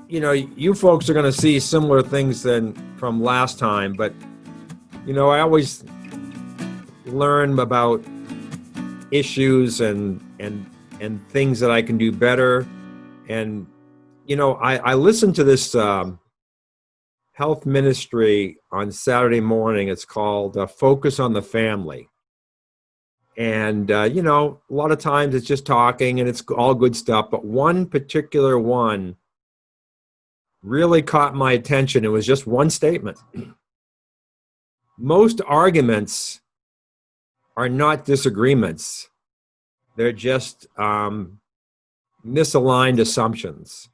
you folks are going to see similar things than from last time, but I always learn about issues and things that I can do better. And I listen to this health ministry on Saturday morning. It's called Focus on the Family. And, a lot of times it's just talking and it's all good stuff. But one particular one really caught my attention. It was just one statement. Most arguments are not disagreements. They're just misaligned assumptions.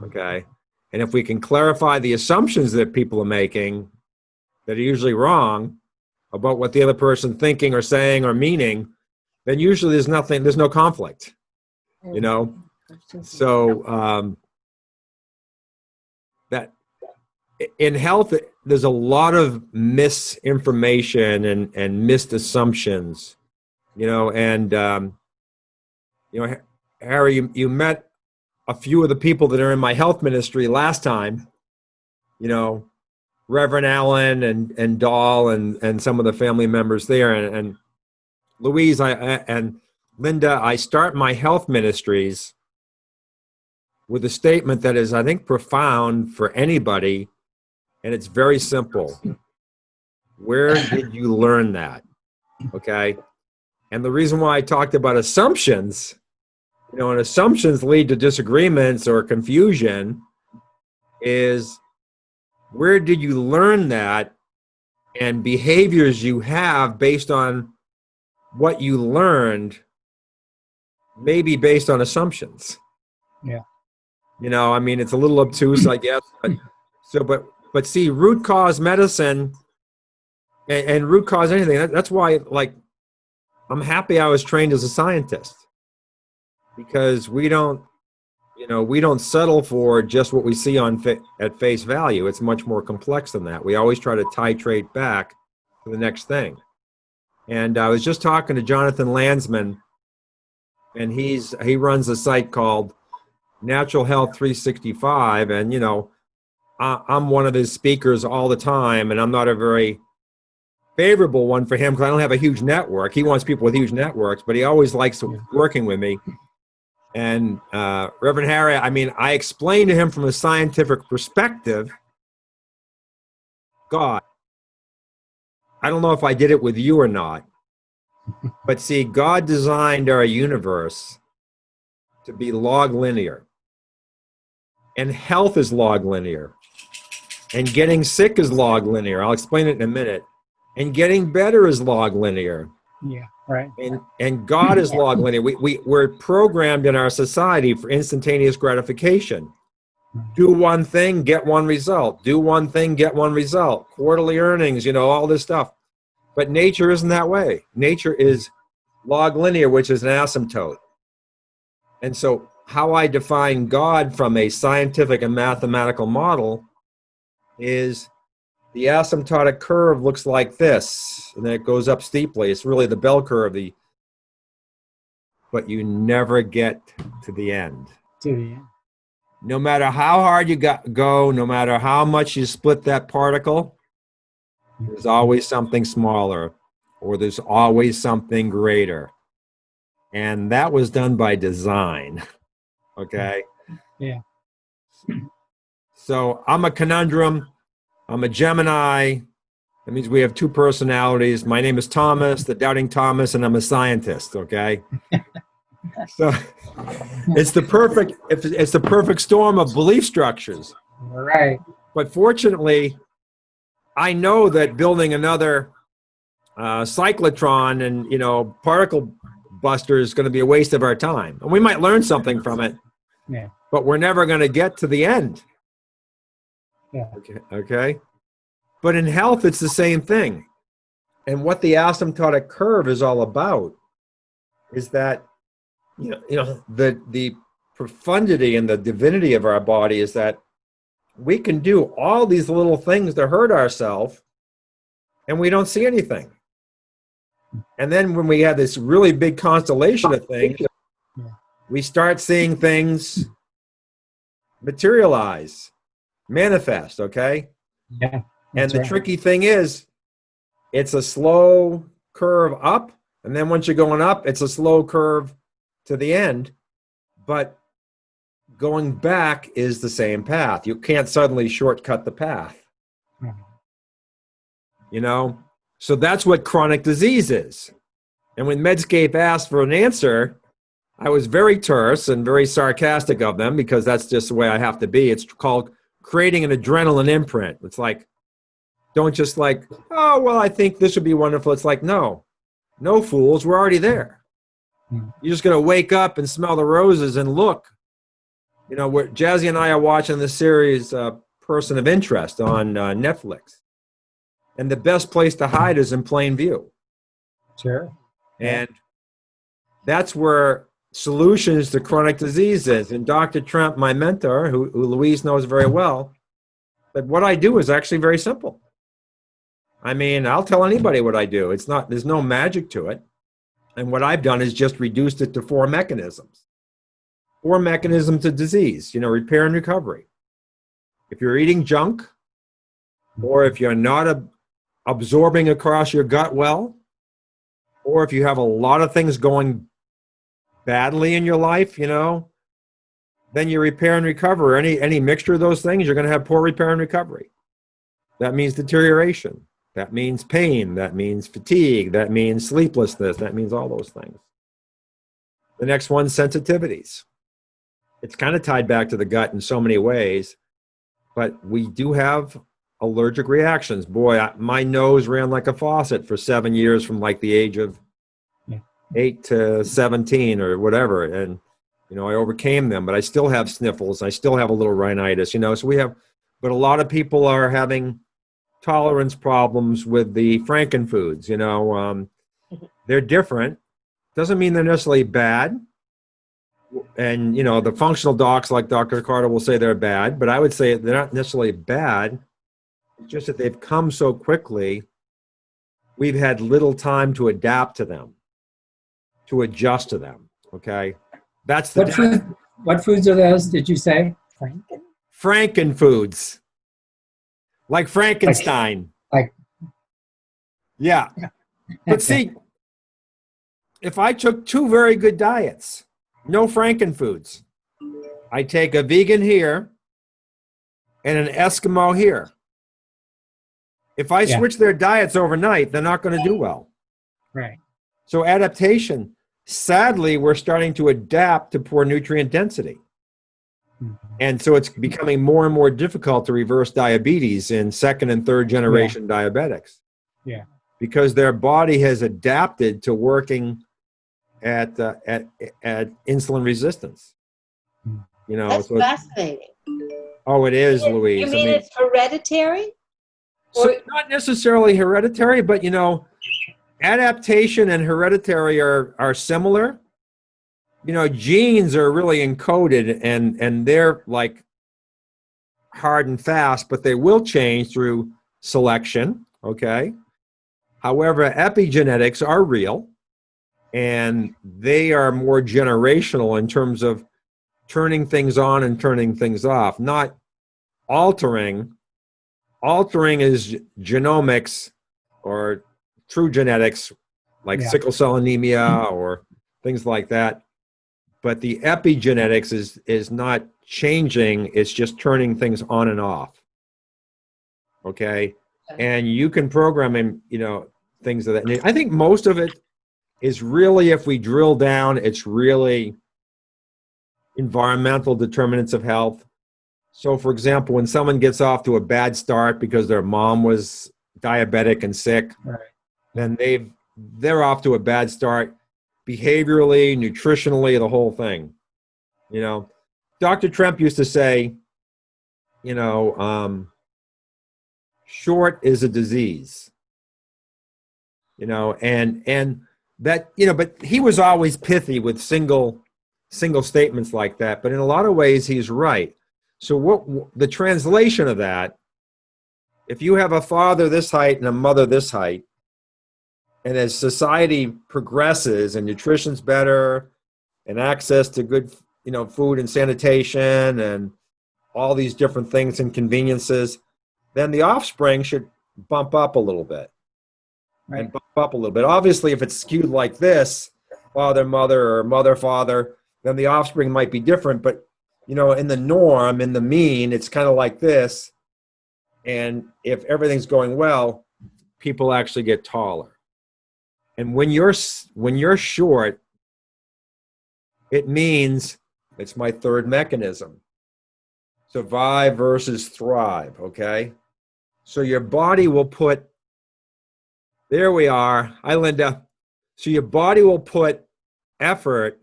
Okay? And if we can clarify the assumptions that people are making that are usually wrong about what the other person thinking or saying or meaning, then usually there's no conflict, So that in health, there's a lot of misinformation and missed assumptions, Harry, you met a few of the people that are in my health ministry last time, Reverend Allen and Dahl and some of the family members there, and Louise and Linda. I start my health ministries with a statement that is, I think, profound for anybody, and it's very simple. Where did you learn that? Okay? And the reason why I talked about assumptions, and assumptions lead to disagreements or confusion, is where did you learn that, and behaviors you have based on what you learned may be based on assumptions. Yeah. It's a little obtuse, I guess. But see, root cause medicine and root cause anything, that's why, I'm happy I was trained as a scientist, because we don't settle for just what we see at face value. It's much more complex than that. We always try to titrate back to the next thing. And I was just talking to Jonathan Landsman, and he runs a site called Natural Health 365, and I'm one of his speakers all the time, and I'm not a very favorable one for him because I don't have a huge network. He wants people with huge networks, but he always likes working with me. And Reverend Harry, I explained to him from a scientific perspective, God, I don't know if I did it with you or not, but see, God designed our universe to be log linear. And health is log linear. And getting sick is log linear. I'll explain it in a minute. And getting better is log linear. Yeah, right. And God is log linear. We're programmed in our society for instantaneous gratification. Do one thing, get one result. Do one thing, get one result. Quarterly earnings, all this stuff. But nature isn't that way. Nature is log linear, which is an asymptote. And so how I define God from a scientific and mathematical model is the asymptotic curve looks like this, and then it goes up steeply. It's really the bell curve, but you never get to the end. No matter how hard you go, no matter how much you split that particle, there's always something smaller, or there's always something greater. And that was done by design. Okay? Yeah. So I'm a conundrum. I'm a Gemini. That means we have two personalities. My name is Thomas, the Doubting Thomas, and I'm a scientist, okay? So it's the perfect storm of belief structures. Right. But fortunately, I know that building another cyclotron and particle buster is going to be a waste of our time. And we might learn something from it, but we're never going to get to the end. Yeah. Okay. But in health, it's the same thing. And what the asymptotic curve is all about is that the profundity and the divinity of our body is that we can do all these little things to hurt ourselves, and we don't see anything. And then when we have this really big constellation of things, we start seeing things materialize, manifest, okay? Yeah. And That's the right. tricky thing is, it's a slow curve up, and then once you're going up, it's a slow curve to the end. But going back is the same path. You can't suddenly shortcut the path, Mhm. you know? So that's what chronic disease is. And when Medscape asked for an answer, I was very terse and very sarcastic of them because that's just the way I have to be. It's called creating an adrenaline imprint. It's like, don't just like, oh, well, I think this would be wonderful. It's like, no, fools, we're already there. Mhm. You're just going to wake up and smell the roses and look. You know, Jazzy and I are watching the series Person of Interest on Netflix. And the best place to hide is in plain view. Sure. Yeah. And that's where solutions to chronic disease is. And Dr. Trump, my mentor, who Louise knows very well, but what I do is actually very simple. I mean, I'll tell anybody what I do. There's no magic to it. And what I've done is just reduced it to 4 mechanisms. 4 mechanisms of disease, repair and recovery. If you're eating junk, or if you're not absorbing across your gut well, or if you have a lot of things going badly in your life, then you repair and recover. Any mixture of those things, you're going to have poor repair and recovery. That means deterioration. That means pain. That means fatigue. That means sleeplessness. That means all those things. The next one, sensitivities. It's kind of tied back to the gut in so many ways, but we do have allergic reactions. Boy, my nose ran like a faucet for 7 years from like the age of 8 to 17 or whatever. And, I overcame them, but I still have sniffles. I still have a little rhinitis, so but a lot of people are having tolerance problems with the frankenfoods, they're different. Doesn't mean they're necessarily bad. And, the functional docs like Dr. Carter will say they're bad, but I would say they're not necessarily bad. It's just that they've come so quickly. We've had little time to adapt to them, to adjust to them. Okay. That's What foods are those, did you say? Frankenfoods. Like Frankenstein. Like Yeah. But see, if I took 2 very good diets, no frankenfoods, I take a vegan here and an Eskimo here. If I switch their diets overnight, they're not going to do well. Right. So adaptation, sadly, we're starting to adapt to poor nutrient density. Mhm. And so it's becoming more and more difficult to reverse diabetes in 2nd and 3rd generation diabetics. Yeah. Because their body has adapted to working at insulin resistance. That's so fascinating. Oh, it is, Louise. You mean it's hereditary? So not necessarily hereditary, but adaptation and hereditary are similar. Genes are really encoded and they're like hard and fast, but they will change through selection. Okay. However, epigenetics are real and they are more generational in terms of turning things on and turning things off, not altering. Altering is genomics or true genetics, like sickle cell anemia or things like that. But the epigenetics is not changing, it's just turning things on and off. Okay? And you can program in, things of that nature. I think most of it is really, if we drill down, it's really environmental determinants of health. So, for example, when someone gets off to a bad start because their mom was diabetic and sick, then they're off to a bad start behaviorally, nutritionally, the whole thing. Dr. Trump used to say, short is a disease. And that, but he was always pithy with single statements like that. But in a lot of ways, he's right. So what the translation of that, if you have a father this height and a mother this height, and as society progresses and nutrition's better and access to good, food and sanitation and all these different things and conveniences, then the offspring should bump up a little bit. Right. And bump up a little bit. Obviously, if it's skewed like this, father, mother, or mother, father, then the offspring might be different. But, you know, in the norm, in the mean, it's kind of like this. And if everything's going well, people actually get taller. And when you're short, it means it's my third mechanism. Survive versus thrive, okay? So your body will put, there we are. Hi, Linda. So your body will put effort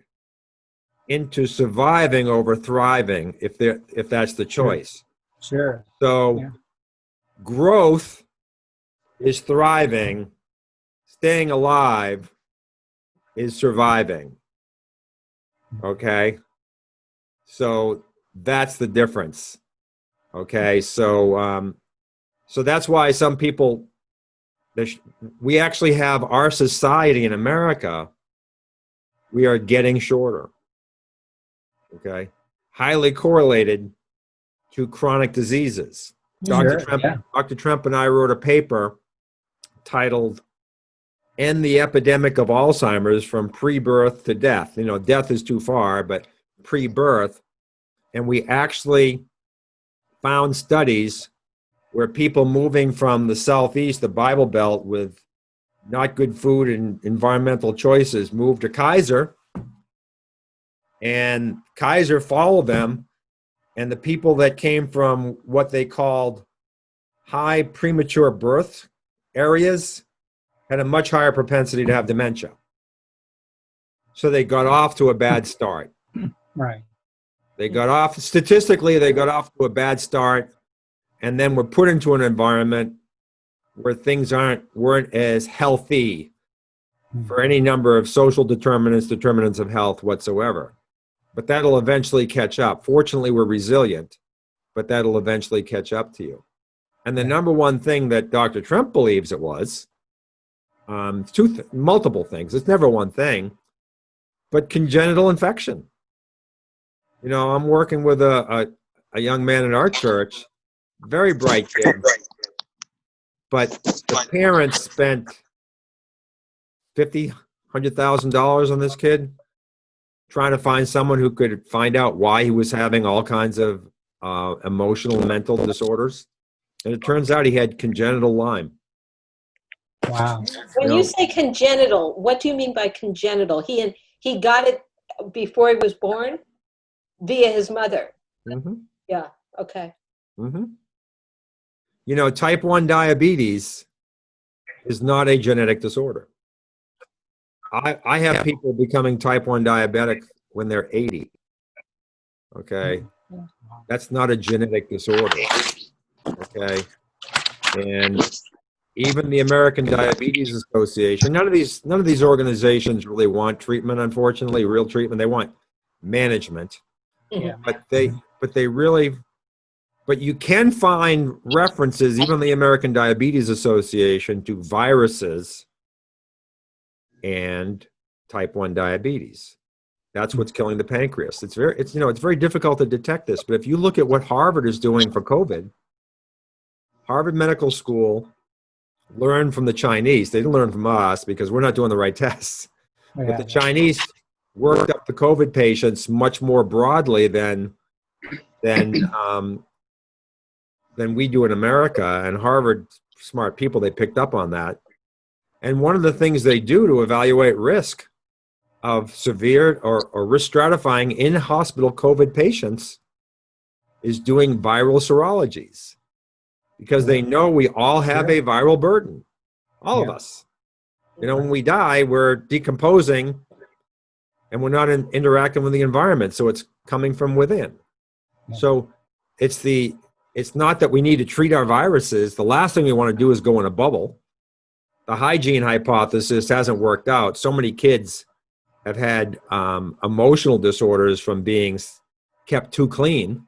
into surviving over thriving if that's the choice. Sure. So Yeah. growth is thriving. Staying alive is surviving. Okay? So that's the difference. Okay? So that's why some people, we actually have our society in America, we are getting shorter. Okay? Highly correlated to chronic diseases. Sure, Dr. Trump and I wrote a paper titled End the Epidemic of Alzheimer's from Pre-Birth to Death. You know, death is too far, but pre-birth. And we actually found studies where people moving from the Southeast, the Bible Belt, with not good food and environmental choices moved to Kaiser, and Kaiser followed them. And the people that came from what they called high premature birth areas had a much higher propensity to have dementia. So they got off to a bad start. Right. Statistically, they got off to a bad start, and then were put into an environment where things weren't as healthy for any number of social determinants of health whatsoever. But that'll eventually catch up. Fortunately, we're resilient, but that'll eventually catch up to you. And the number one thing that Dr. Trump believes it was, multiple things. It's never one thing, but congenital infection. You know, I'm working with a young man in our church, very bright kid, but the parents spent $100,000 on this kid, trying to find someone who could find out why he was having all kinds of emotional and mental disorders. And it turns out he had congenital Lyme. Wow. When you say congenital, what do you mean by congenital? He got it before he was born via his mother. Mm-hmm. Yeah. Okay. Mm-hmm. You know, type 1 diabetes is not a genetic disorder. I have people becoming type 1 diabetic when they're 80. Okay. That's not a genetic disorder. Okay. And even the American Diabetes Association, none of these organizations really want treatment, unfortunately, real treatment. They want management. Yeah. But you can find references, even the American Diabetes Association, to viruses and type 1 diabetes. That's what's killing the pancreas. It's very difficult to detect this, but if you look at what Harvard is doing for COVID, Harvard Medical School learned from the Chinese. They didn't learn from us because we're not doing the right tests. Yeah. But the Chinese worked up the COVID patients much more broadly than we do in America. And Harvard, smart people, they picked up on that. And one of the things they do to evaluate risk of severe or risk stratifying in hospital COVID patients is doing viral serologies, because they know we all have a viral burden, all of us. You know, when we die, we're decomposing and we're not interacting with the environment, so it's coming from within. So it's not that we need to treat our viruses. The last thing we want to do is go in a bubble. The hygiene hypothesis hasn't worked out. So many kids have had emotional disorders from being kept too clean.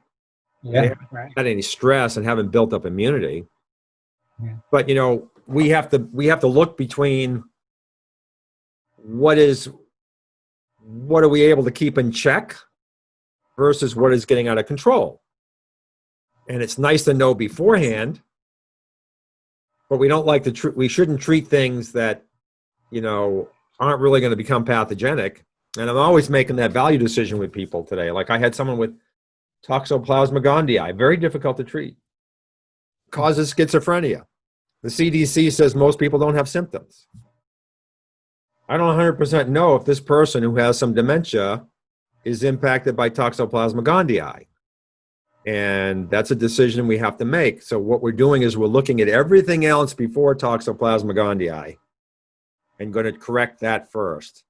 Yeah. They haven't had any stress and haven't built up immunity. Yeah. But you know, we have to look between what are we able to keep in check versus what is getting out of control. And it's nice to know beforehand, but we don't like to we shouldn't treat things that, you know, aren't really going to become pathogenic. And I'm always making that value decision with people today. Like I had someone with Toxoplasma gondii, very difficult to treat, causes schizophrenia. The CDC says most people don't have symptoms. I don't 100% know if this person who has some dementia is impacted by Toxoplasma gondii. And that's a decision we have to make. So what we're doing is we're looking at everything else before Toxoplasma gondii and going to correct that first.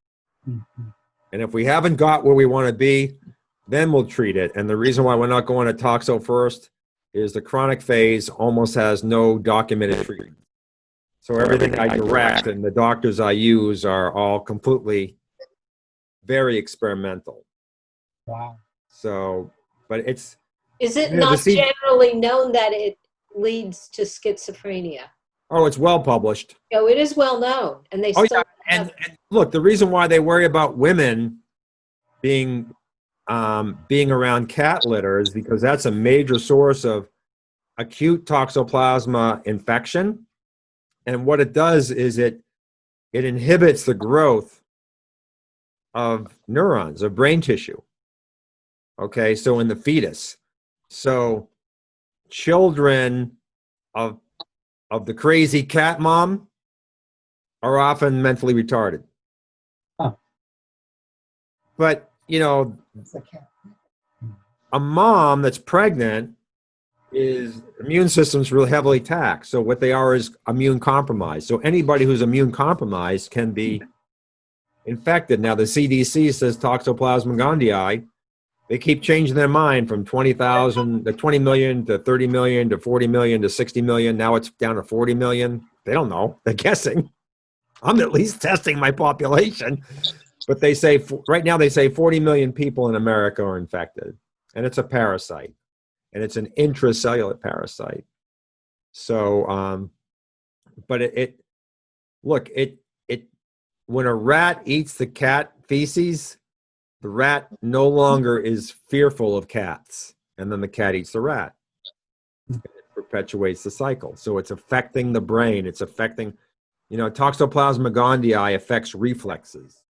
Mhm. And if we haven't got where we want to be, then we'll treat it. And the reason why we're not going to toxo first is the chronic phase almost has no documented treatment. So everything I direct and the doctors I use are all completely very experimental. Wow. So, but it's... Is it Yeah, not the generally known that it leads to schizophrenia? Oh, it's well published. No, it is well known, and they Oh, still yeah. have. And look, the reason why they worry about women being around cat litter is because that's a major source of acute toxoplasma infection. And what it does is it inhibits the growth of neurons, of brain tissue. Okay, so in the fetus. So children of the crazy cat mom are often mentally retarded. Huh. But, you know, It's a cat. a mom that's pregnant is immune system's really heavily taxed. So what they are is immune compromised. So anybody who's immune compromised can be infected. Now the CDC says Toxoplasma gondii. They keep changing their mind from 20,000 to 20 million to 30 million to 40 million to 60 million. Now it's down to 40 million. They don't know. They're guessing. I'm at least testing my population. But they say, right now they say 40 million people in America are infected. And it's a parasite. And it's an intracellular parasite. So, but look, when a rat eats the cat feces, the rat no longer is fearful of cats. And then the cat eats the rat. It perpetuates the cycle. So it's affecting the brain. It's affecting, you know, Toxoplasma gondii affects reflexes.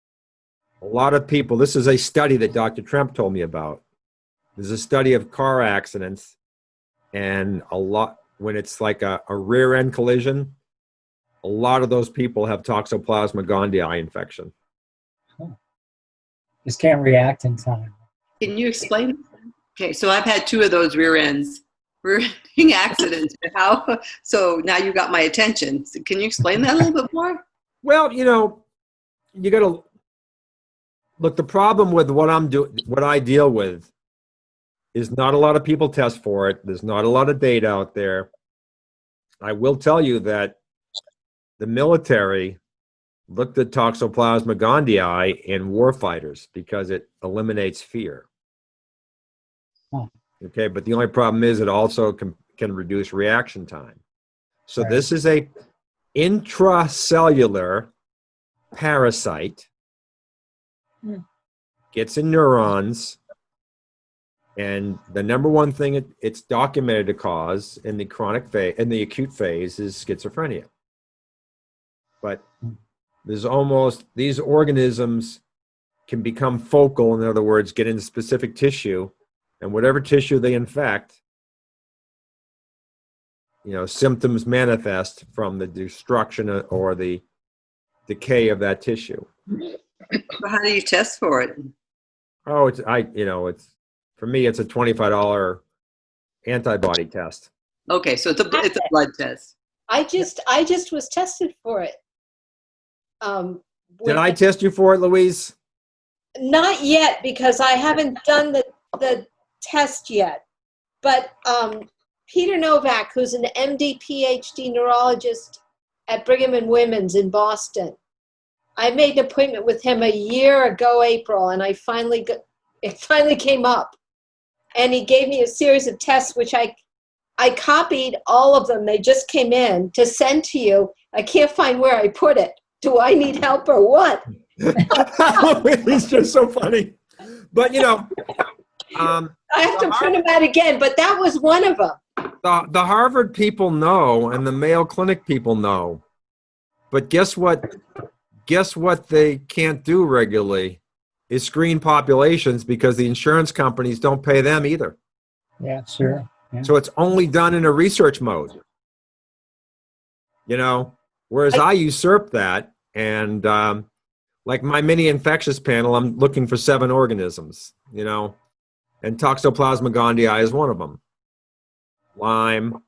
A lot of people, this is a study that Dr. Tremp told me about. There's a study of car accidents, and when it's like a rear end collision, a lot of those people have Toxoplasma gondii infection. Just can't react in time. Can you explain? Okay, so I've had 2 of those rear-ending accidents. How? So now you got my attention. So can you explain that a little bit more? Well, you know, you got to look. The problem with what I deal with, is not a lot of people test for it. There's not a lot of data out there. I will tell you that the military looked at Toxoplasma gondii in warfighters because it eliminates fear. Huh. Okay, but the only problem is it also can reduce reaction time. So Right. This is a intracellular parasite, gets in neurons, and the number one thing it's documented to cause in the chronic phase, in the acute phase, is schizophrenia. But these organisms can become focal, in other words, get into specific tissue, and whatever tissue they infect, you know, symptoms manifest from the destruction or the decay of that tissue. So how do you test for it? Oh, for me, it's a $25 antibody test. Okay, so it's a blood test. I just was tested for it. Did I test you for it, Louise? Not yet, because I haven't done the test yet. But Peter Novak, who's an MD, PhD neurologist at Brigham and Women's in Boston, I made an appointment with him a year ago, April, and it finally came up. And he gave me a series of tests, which I copied all of them. They just came in to send to you. I can't find where I put it. Do I need help or what? It's just so funny. But, you know, I have to print them out again, but that was one of them. The Harvard people know, and the Mayo Clinic people know. But guess what? Guess what they can't do regularly is screen populations because the insurance companies don't pay them either. Yeah, sure. Yeah. So it's only done in a research mode. Whereas I usurp that, and like my mini infectious panel, I'm looking for 7 organisms, and Toxoplasma gondii is one of them. Lyme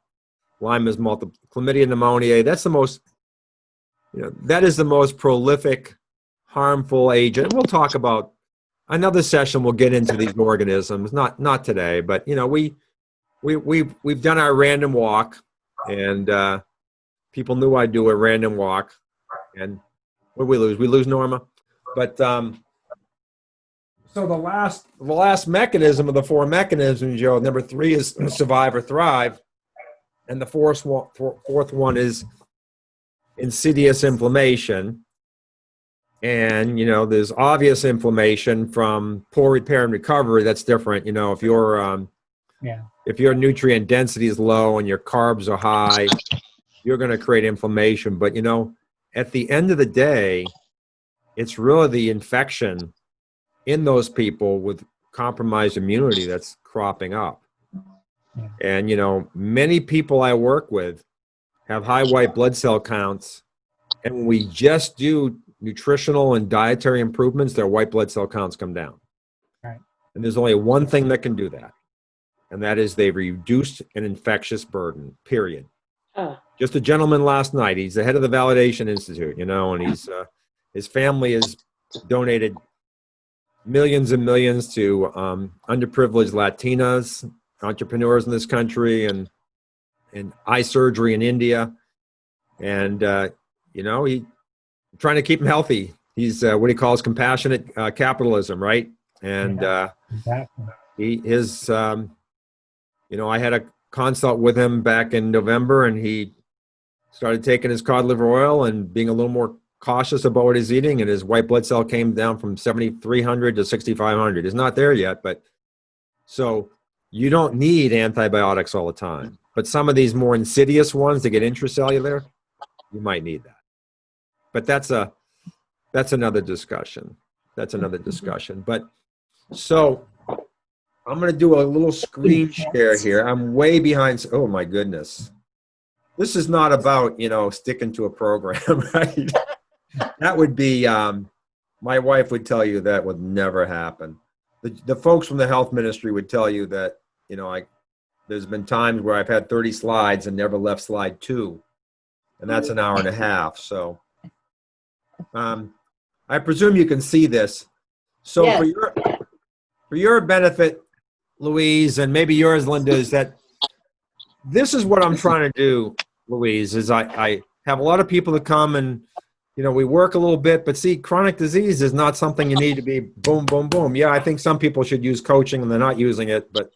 is multiple, chlamydia pneumoniae. That's the most, that is the most prolific, harmful agent. We'll talk about another session. We'll get into these organisms, not today, but we've done our random walk, and people knew I'd do a random walk, and what did we lose? We lose Norma, but so the last mechanism of the 4 mechanisms, Joe. Number 3 is survive or thrive, and the fourth one is insidious inflammation. And there's obvious inflammation from poor repair and recovery. That's different. If your nutrient density is low and your carbs are high, you're going to create inflammation. But at the end of the day, it's really the infection in those people with compromised immunity that's cropping up. Yeah. And many people I work with have high white blood cell counts, and when we just do nutritional and dietary improvements, their white blood cell counts come down. Right. And there's only one thing that can do that, and that is they've reduced an infectious burden, period. Just a gentleman last night, he's the head of the Validation Institute, and he's his family has donated millions and millions to underprivileged Latinas, entrepreneurs in this country, and eye surgery in India. And, he's trying to keep him healthy. He's what he calls compassionate capitalism, right? And Exactly. I had a consult with him back in November, and he started taking his cod liver oil and being a little more cautious about what he's eating, and his white blood cell came down from 7,300 to 6,500. It's not there yet, but so you don't need antibiotics all the time. But some of these more insidious ones that get intracellular, you might need that. But that's another discussion. But so I'm going to do a little screen share here. I'm way behind. Oh my goodness. This is not about, sticking to a program, right? That would be, my wife would tell you that would never happen. The folks from the health ministry would tell you that, there's been times where I've had 30 slides and never left slide 2. And that's an hour and a half. So I presume you can see this. So Yes. for your benefit, Louise, and maybe yours, Linda, is that this is what I'm trying to do, Louise, is I have a lot of people that come and, we work a little bit, but see, chronic disease is not something you need to be boom, boom, boom. Yeah, I think some people should use coaching and they're not using it, but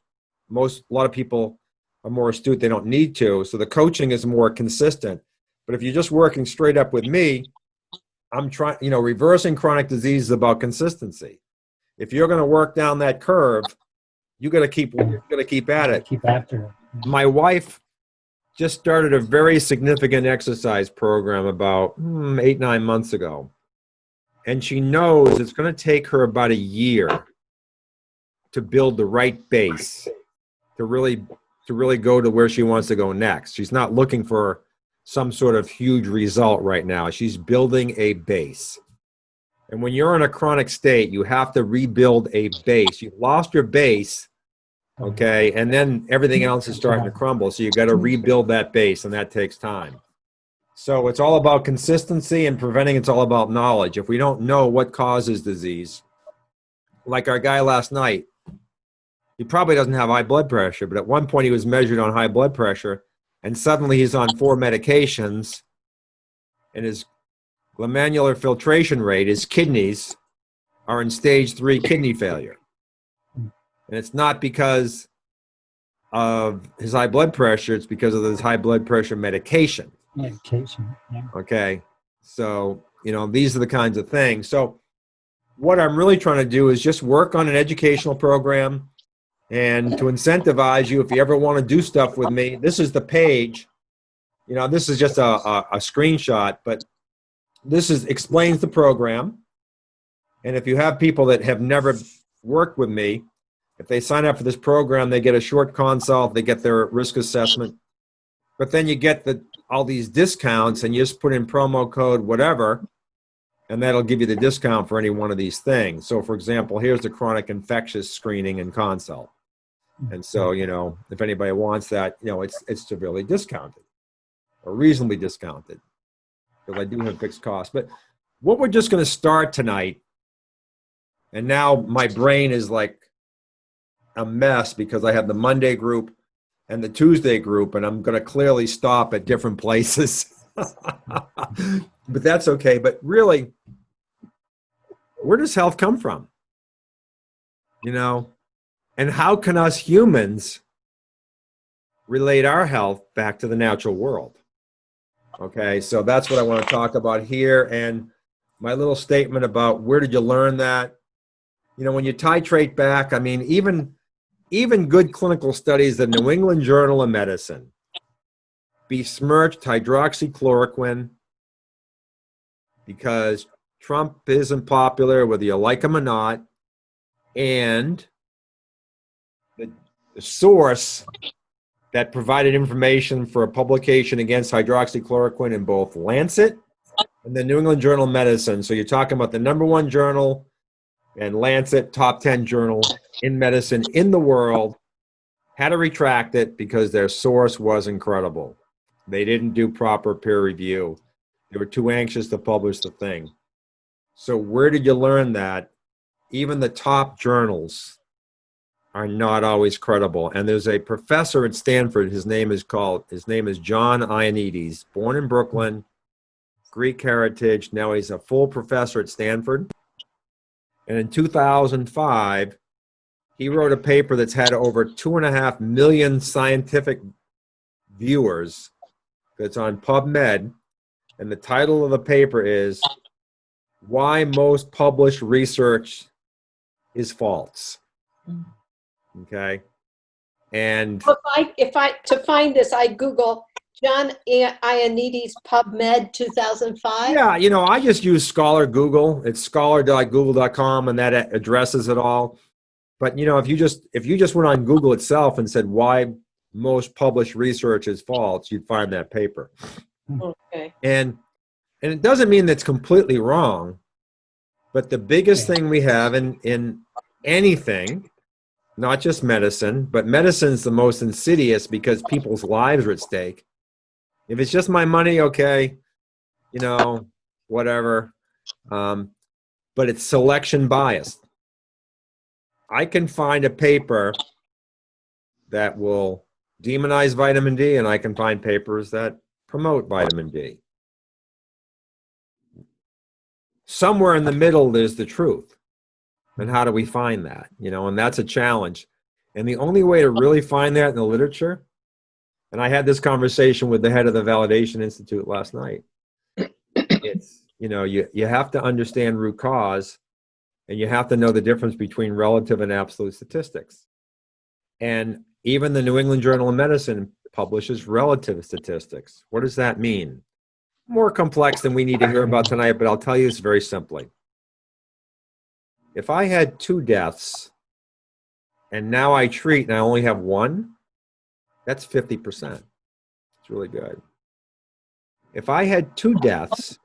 a lot of people are more astute. They don't need to. So the coaching is more consistent. But if you're just working straight up with me, I'm trying, reversing chronic disease is about consistency. If you're going to work down that curve, you got to keep at it. Keep after it. My wife just started a very significant exercise program about 8-9 months ago. And she knows it's going to take her about a year to build the right base to really go to where she wants to go next. She's not looking for some sort of huge result right now. She's building a base. And when you're in a chronic state, you have to rebuild a base. You've lost your base, okay, and then everything else is starting to crumble. So you got to rebuild that base, and that takes time. So it's all about consistency, and preventing it's all about knowledge. If we don't know what causes disease, like our guy last night, he probably doesn't have high blood pressure, but at one point he was measured on high blood pressure, and suddenly he's on 4 medications, and his glomerular filtration rate, his kidneys, are in stage 3 kidney failure. And it's not because of his high blood pressure, it's because of his high blood pressure medication. Medication, yeah. Okay. So, these are the kinds of things. So what I'm really trying to do is just work on an educational program And to incentivize you, if you ever want to do stuff with me, this is the page. You know, this is just a screenshot, but this explains the program. And if you have people that have never worked with me, if they sign up for this program, they get a short consult, they get their risk assessment, but then you get all these discounts, and you just put in promo code whatever, and that'll give you the discount for any one of these things. So for example, here's the chronic infectious screening and consult. And so, you know, if anybody wants that, you know, it's severely discounted or reasonably discounted, because I do have fixed costs. But what we're just going to start tonight, and now my brain is like a mess because I have the Monday group and the Tuesday group, and I'm going to clearly stop at different places. But that's okay. But really, where does health come from? You know, and how can us humans relate our health back to the natural world? Okay, so that's what I want to talk about here. And my little statement about where did you learn that? You know, when you titrate back, I mean, even good clinical studies, the New England Journal of Medicine besmirched hydroxychloroquine because Trump isn't popular, whether you like him or not, and the source that provided information for a publication against hydroxychloroquine in both Lancet and the New England Journal of Medicine. So you're talking about the #1 journal and Lancet, top 10 journal in medicine in the world, had to retract it because their source was incredible. They didn't do proper peer review. They were too anxious to publish the thing. So where did you learn that? Even the top journals are not always credible. And there's a professor at Stanford, his name is John Ioannidis, born in Brooklyn, Greek heritage. Now he's a full professor at Stanford. And in 2005, he wrote a paper that's had over 2.5 million scientific viewers. That's on PubMed. And the title of the paper is Why Most Published Research is False. Okay. And to find this, I Google John Ioannidis PubMed 2005. yeah, you know, I just use Scholar Google. It's scholar.google.com, and that addresses it all. But you know, if you just went on Google itself and said why most published research is false, you'd find that paper. Okay. And it doesn't mean that's completely wrong, but the biggest thing we have in anything, not just medicine, but medicine's the most insidious because people's lives are at stake. If it's just my money, okay, you know, whatever. But it's selection bias. I can find a paper that will demonize vitamin D, and I can find papers that promote vitamin D. Somewhere in the middle, there's the truth. And how do we find that? You know, and that's a challenge. And the only way to really find that in the literature, and I had this conversation with the head of the Validation Institute last night, it's, you know, you have to understand root cause, and you have to know the difference between relative and absolute statistics. And even the New England Journal of Medicine publishes relative statistics. What does that mean? More complex than we need to hear about tonight, but I'll tell you this very simply. If I had 2 deaths and now I treat and I only have 1, that's 50%. It's really good. If I had 2 deaths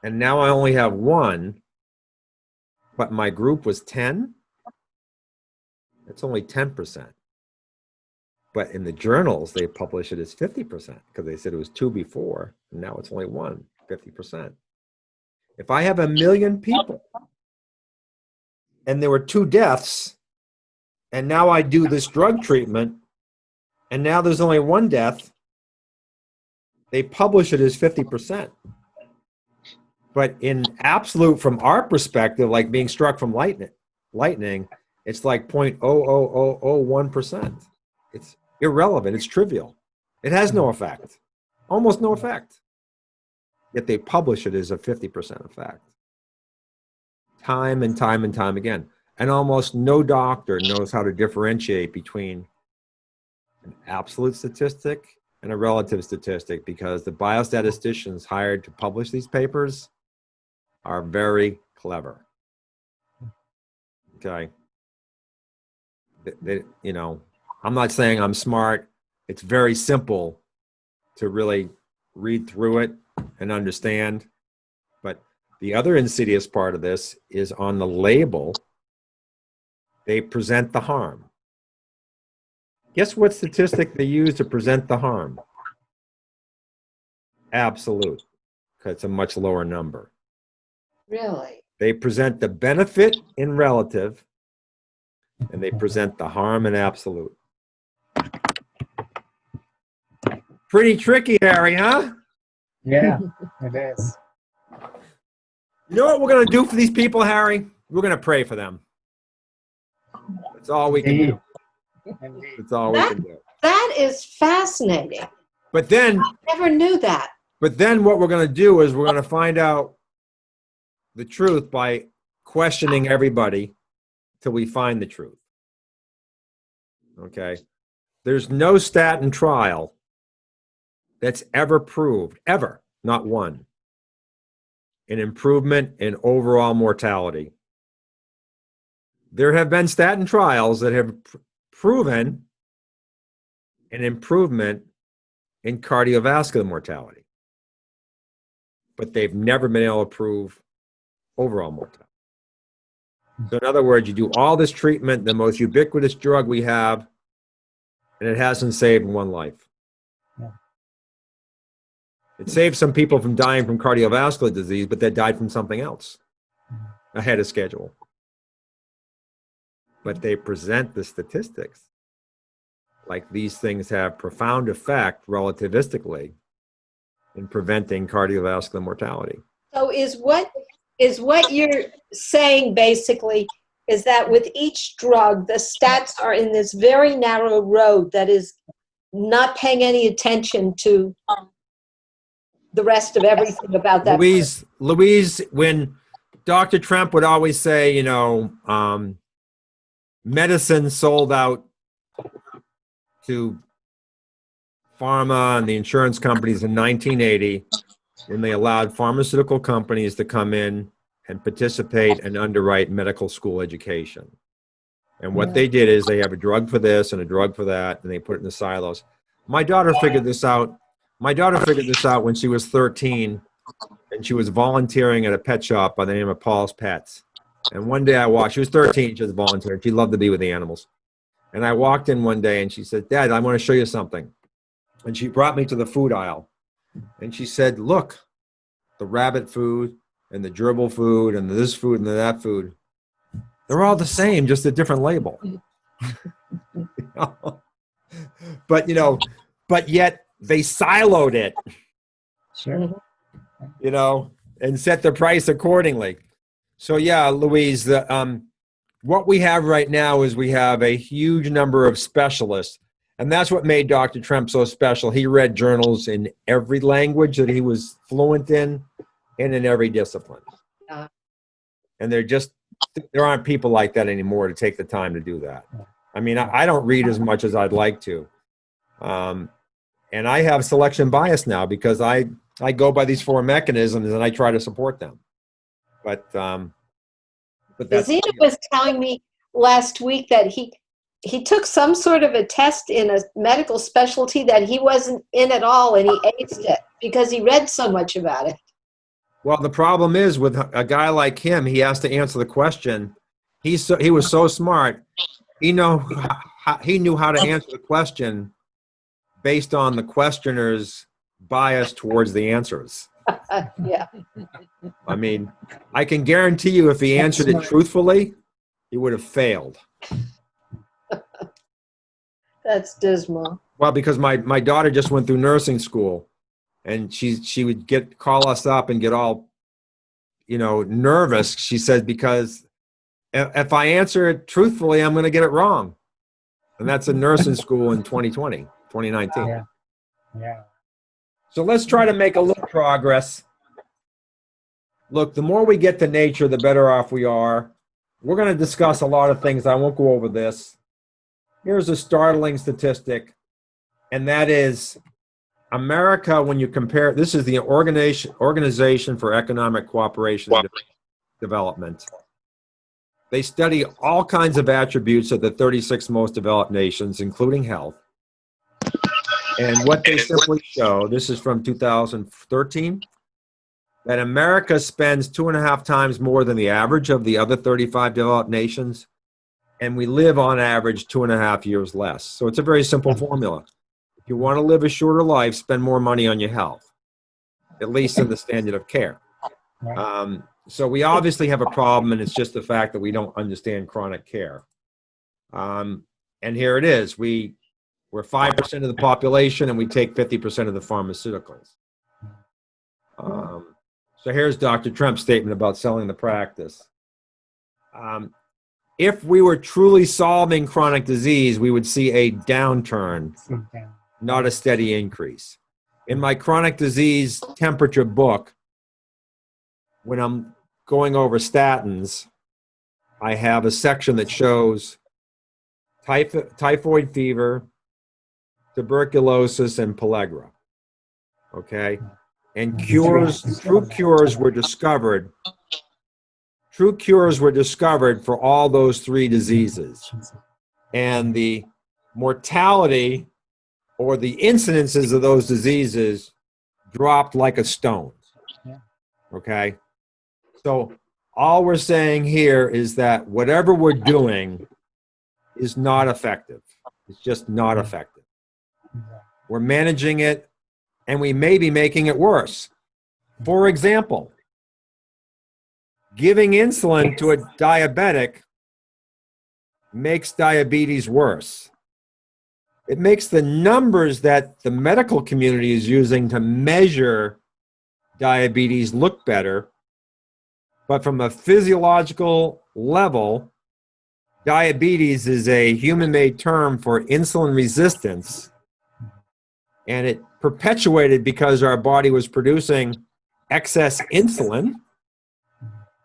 and now I only have 1, but my group was 10, that's only 10%. But in the journals, they publish it as 50% because they said it was 2 before, and now it's only 1, 50%. If I have 1 million people and there were 2 deaths, and now I do this drug treatment, and now there's only 1 death, they publish it as 50%. But in absolute, from our perspective, like being struck from lightning, it's like 0.00001%. It's irrelevant. It's trivial. It has no effect, almost no effect. Yet they publish it as a 50% effect. Time and time and time again. And almost no doctor knows how to differentiate between an absolute statistic and a relative statistic, because the biostatisticians hired to publish these papers are very clever. Okay. You know, I'm not saying I'm smart. It's very simple to really read through it and understand. But the other insidious part of this is on the label, they present the harm. Guess what statistic they use to present the harm? Absolute, because it's a much lower number. Really? They present the benefit in relative, and they present the harm in absolute. Pretty tricky, Harry, huh? Yeah, it is. You know what we're going to do for these people, Harry? We're going to pray for them. That's all we can do. Indeed. That's all we can do. That is fascinating. But then Never knew that. what we're going to do is we're going to find out the truth by questioning everybody till we find the truth. Okay? There's no statin trial that's ever proved, ever, not one, an improvement in overall mortality. There have been statin trials that have proven an improvement in cardiovascular mortality, but they've never been able to prove overall mortality. So in other words, you do all this treatment, the most ubiquitous drug we have, and it hasn't saved one life. Yeah. It saved some people from dying from cardiovascular disease, but they died from something else ahead of schedule. But they present the statistics like these things have profound effect relativistically in preventing cardiovascular mortality. So is what you're saying basically is that with each drug, the stats are in this very narrow road that is not paying any attention to the rest of everything about that. Louise, when Dr. Trump would always say, you know, medicine sold out to pharma and the insurance companies in 1980 when they allowed pharmaceutical companies to come in and participate and underwrite medical school education. And what they did is they have a drug for this and a drug for that, and they put it in the silos. My daughter figured this out. My daughter figured this out when she was 13, and she was volunteering at a pet shop by the name of Paul's Pets. And one day I walked, she was 13, she was volunteering. She loved to be with the animals. And I walked in one day and she said, Dad, I want to show you something. And she brought me to the food aisle. And she said, look, the rabbit food and the gerbil food and this food and that food, they're all the same, just a different label. But, you know, but yet they siloed it, Sure. you know, and set the price accordingly. So yeah, Louise, what we have right now is we have a huge number of specialists, and that's what made Dr. Trump so special. He read journals in every language that he was fluent in and in every discipline. And there aren't people like that anymore to take the time to do that. I mean, I don't read as much as I'd like to. And I have selection bias now because I go by these 4 mechanisms and I try to support them. But that's, Zena was telling me last week that he took some sort of a test in a medical specialty that he wasn't in at all, and he aced it because he read so much about it. well, the problem is with a guy like him, he has to answer the question. He was so smart. He knew how to answer the question based on the questioner's bias towards the answers. Yeah. I mean, I can guarantee you if he answered it truthfully, he would have failed. That's dismal. Well, because my daughter just went through nursing school, and she would call us up and get all, you know, nervous. She said, because if I answer it truthfully, I'm going to get it wrong. And that's in nursing school in 2019. Yeah. Yeah. So let's try to make a little progress. Look, the more we get to nature, the better off we are. we're going to discuss a lot of things. I won't go over this. Here's a startling statistic, and that is America, when you compare, this is the Organization for Economic Cooperation and Development. They study all kinds of attributes of the 36 most developed nations, including health. And what they simply show, this is from 2013, that America spends 2.5 times more than the average of the other 35 developed nations, and we live on average 2.5 years less. So it's a very simple formula. If you want to live a shorter life, spend more money on your health, at least in the standard of care. So we obviously have a problem, and it's just the fact that we don't understand chronic care. And here it is. We're 5% of the population, and we take 50% of the pharmaceuticals. So here's Dr. Trump's statement about selling the practice. If we were truly solving chronic disease, we would see a downturn, not a steady increase. In my chronic disease temperature book, when I'm going over statins, I have a section that shows typhoid fever, tuberculosis, and pellagra. Okay? And true cures were discovered for all those 3 diseases. And the mortality or the incidences of those diseases dropped like a stone. Okay? So all we're saying here is that whatever we're doing is not effective. It's just not effective. We're managing it, and we may be making it worse. For example, giving insulin to a diabetic makes diabetes worse. It makes the numbers that the medical community is using to measure diabetes look better, but from a physiological level, diabetes is a human-made term for insulin resistance, and it perpetuated because our body was producing excess insulin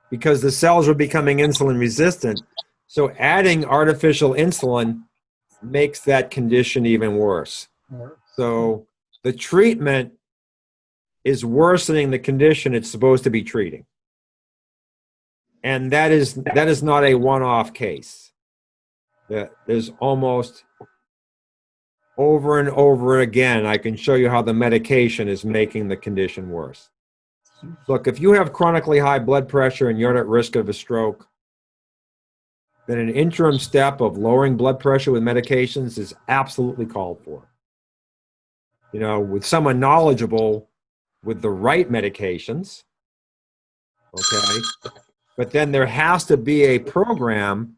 because the cells were becoming insulin resistant. So adding artificial insulin makes that condition even worse. So the treatment is worsening the condition it's supposed to be treating. And that is not a one-off case. There's almost over and over again, I can show you how the medication is making the condition worse. Look, if you have chronically high blood pressure and you're at risk of a stroke, then an interim step of lowering blood pressure with medications is absolutely called for. You know, with someone knowledgeable with the right medications, okay? But then there has to be a program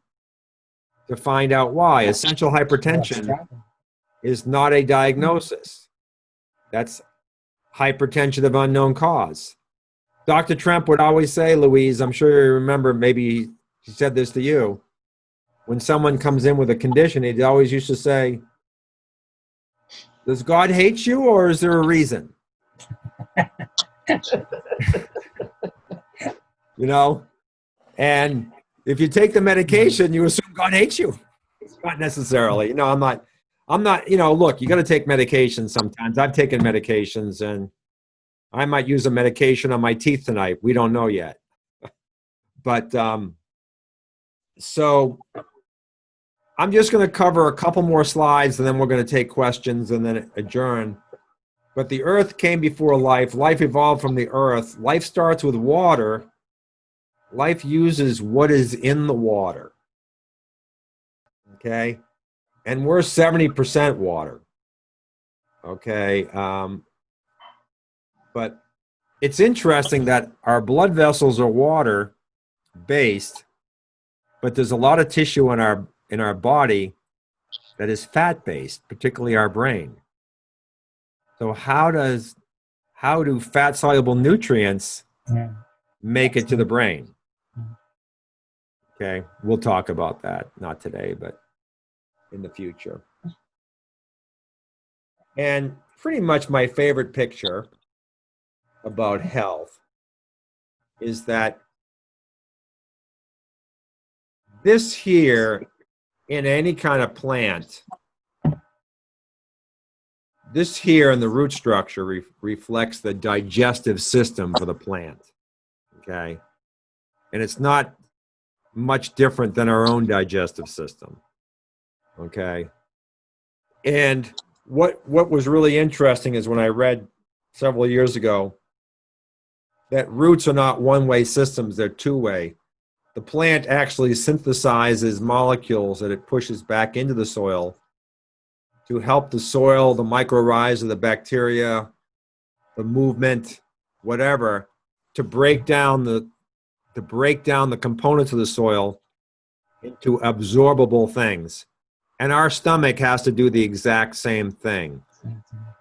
to find out why. Essential hypertension is not a diagnosis. That's hypertension of unknown cause. Dr. Trump would always say, Louise, I'm sure you remember, maybe he said this to you, when someone comes in with a condition, he always used to say, does God hate you or is there a reason? You know? And if you take the medication, you assume God hates you. Not necessarily. You know, I'm not, you know, look, you got to take medications sometimes. I've taken medications and I might use a medication on my teeth tonight. We don't know yet. But so I'm just going to cover a couple more slides and then we're going to take questions and then adjourn. But the earth came before life. Life evolved from the earth. Life starts with water. Life uses what is in the water. Okay? And we're 70% water. Okay? But it's interesting that our blood vessels are water-based, but there's a lot of tissue in our body that is fat-based, particularly our brain. So how do fat-soluble nutrients make it to the brain? Okay, we'll talk about that, not today, but in the future. And pretty much my favorite picture about health is that this here in any kind of plant, this here in the root structure reflects the digestive system for the plant, okay? And it's not much different than our own digestive system, okay? And what was really interesting is when I read several years ago that roots are not one-way systems, they're two-way. The plant actually synthesizes molecules that it pushes back into the soil to help the soil, the mycorrhiza, the bacteria, the movement, whatever, to break down the components of the soil into absorbable things. And our stomach has to do the exact same thing.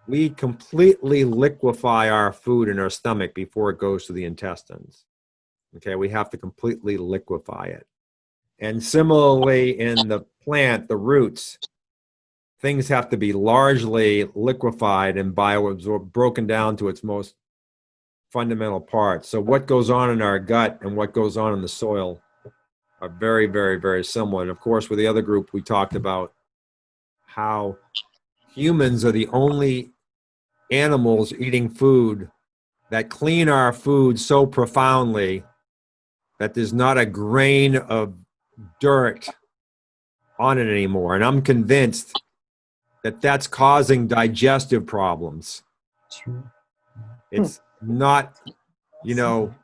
We completely liquefy our food in our stomach before it goes to the intestines. Okay, we have to completely liquefy it. And similarly in the plant, the roots, things have to be largely liquefied and bioabsorbed, broken down to its most fundamental parts. So what goes on in our gut and what goes on in the soil are very, very, very similar. And of course, with the other group, we talked about how humans are the only animals eating food that clean our food so profoundly that there's not a grain of dirt on it anymore. And I'm convinced that that's causing digestive problems. True. It's not, you know,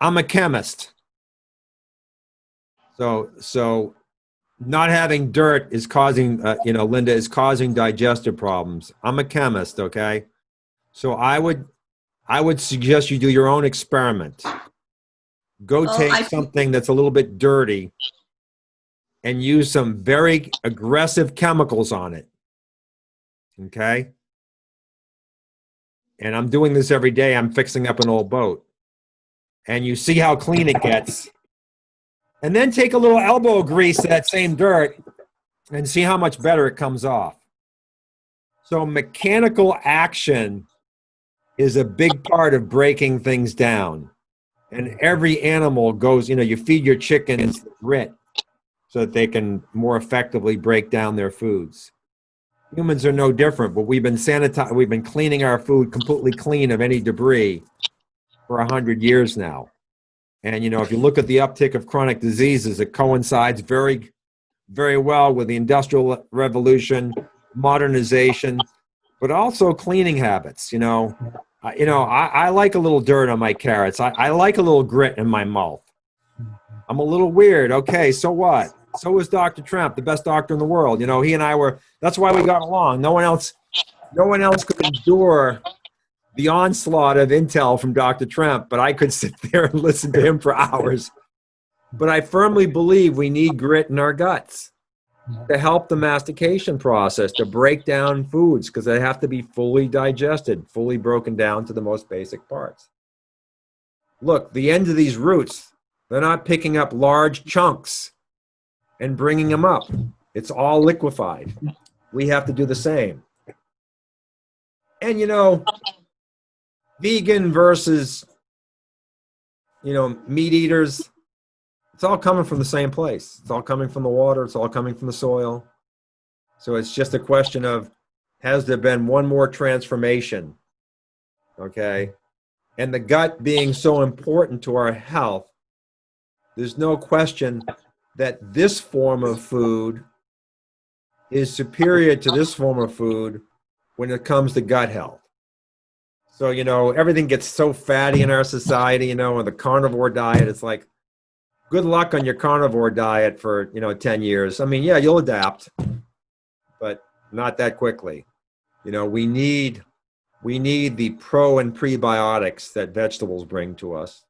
I'm a chemist. So not having dirt is causing, Linda, is causing digestive problems. I'm a chemist, okay? So I would suggest you do your own experiment. Go take something that's a little bit dirty and use some very aggressive chemicals on it, okay? And I'm doing this every day. I'm fixing up an old boat. And you see how clean it gets. And then take a little elbow grease to that same dirt and see how much better it comes off. So mechanical action is a big part of breaking things down. And every animal goes, you feed your chickens grit so that they can more effectively break down their foods. Humans are no different, but we've been cleaning our food completely clean of any debris for 100 years now. And, if you look at the uptick of chronic diseases, it coincides very, very well with the Industrial Revolution, modernization, but also cleaning habits. I like a little dirt on my carrots. I like a little grit in my mouth. I'm a little weird. Okay, so what? So was Dr. Trump, the best doctor in the world. He and I were, that's why we got along. No one else could endure the onslaught of intel from Dr. Trump, but I could sit there and listen to him for hours. But I firmly believe we need grit in our guts to help the mastication process, to break down foods, because they have to be fully digested, fully broken down to the most basic parts. Look, the end of these roots, they're not picking up large chunks and bringing them up. It's all liquefied. We have to do the same. And, vegan versus, meat eaters, it's all coming from the same place. It's all coming from the water. It's all coming from the soil. So it's just a question of, has there been one more transformation? Okay. And the gut being so important to our health, there's no question that this form of food is superior to this form of food when it comes to gut health. So, everything gets so fatty in our society, and the carnivore diet, it's like, good luck on your carnivore diet for, 10 years. I mean, yeah, you'll adapt, but not that quickly. We need the pro and prebiotics that vegetables bring to us.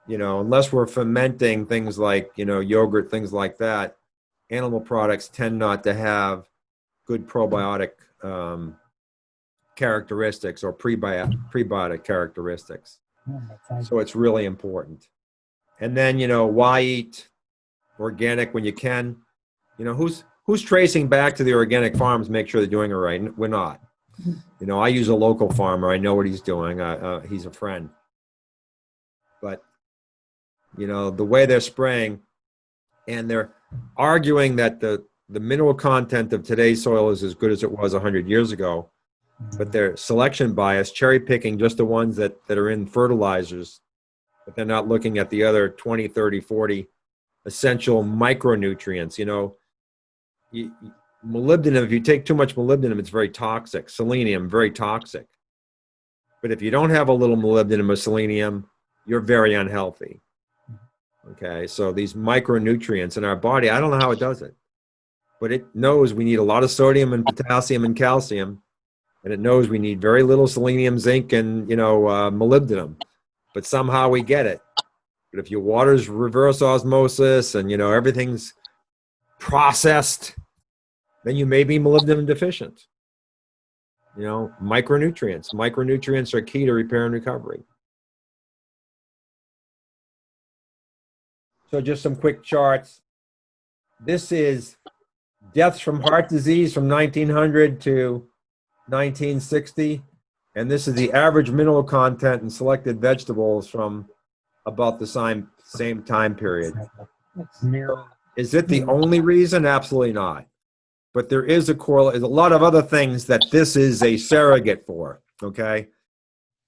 Unless we're fermenting things like, yogurt, things like that, animal products tend not to have good probiotic characteristics or prebiotic characteristics. So it's really important. And then, why eat organic when you can? Who's tracing back to the organic farms, make sure they're doing it right? We're not. I use a local farmer. I know what he's doing. He's a friend. But, the way they're spraying, and they're arguing that the mineral content of today's soil is as good as it was 100 years ago, but they're selection bias, cherry picking just the ones that are in fertilizers, but they're not looking at the other 20, 30, 40 essential micronutrients. You know, molybdenum, if you take too much molybdenum, it's very toxic. Selenium, very toxic. But if you don't have a little molybdenum or selenium, you're very unhealthy. Okay, so these micronutrients in our body, I don't know how it does it, but it knows we need a lot of sodium and potassium and calcium, and it knows we need very little selenium, zinc, and, you know, molybdenum, but somehow we get it. But if your water's reverse osmosis and, you know, everything's processed, then you may be molybdenum deficient. You know, micronutrients. Micronutrients are key to repair and recovery. So just some quick charts. This is deaths from heart disease from 1900 to 1960. And this is the average mineral content in selected vegetables from about the same time period. Is it the only reason? Absolutely not. But there is a correlation. A lot of other things that this is a surrogate for. Okay,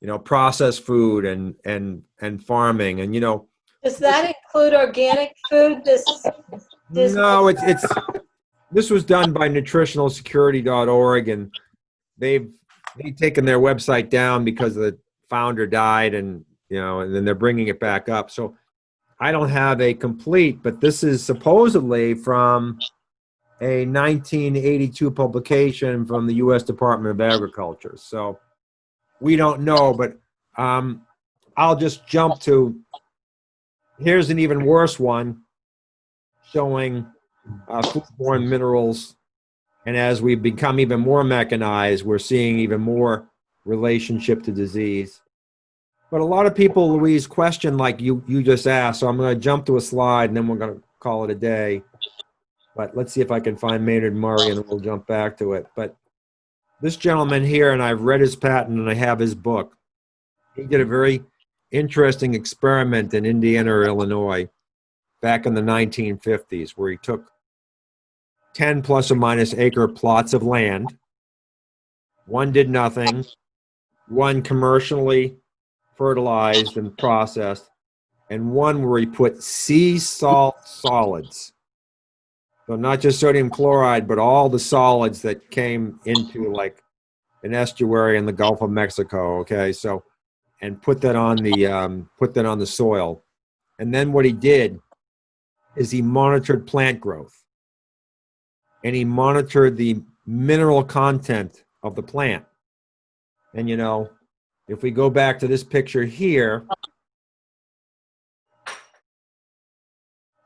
you know, processed food and farming, and, you know. Does that include organic food? No, this was done by nutritionalsecurity.org, and they've taken their website down because the founder died, and, you know, and then they're bringing it back up. So I don't have a complete, but this is supposedly from a 1982 publication from the U.S. Department of Agriculture. So we don't know, but I'll just jump to, here's an even worse one showing foodborne minerals. And as we become even more mechanized, we're seeing even more relationship to disease. But a lot of people, Louise, question like you just asked. So I'm going to jump to a slide and then we're going to call it a day. But let's see if I can find Maynard Murray and we'll jump back to it. But this gentleman here, and I've read his patent and I have his book. He did a very interesting experiment in Indiana or Illinois back in the 1950s where he took 10 plus or minus acre plots of land. One did nothing. One commercially fertilized and processed. And one where he put sea salt solids. So not just sodium chloride, but all the solids that came into like an estuary in the Gulf of Mexico. Okay, so, and put that on the soil. And then what he did is he monitored plant growth, and he monitored the mineral content of the plant. And, you know, if we go back to this picture here,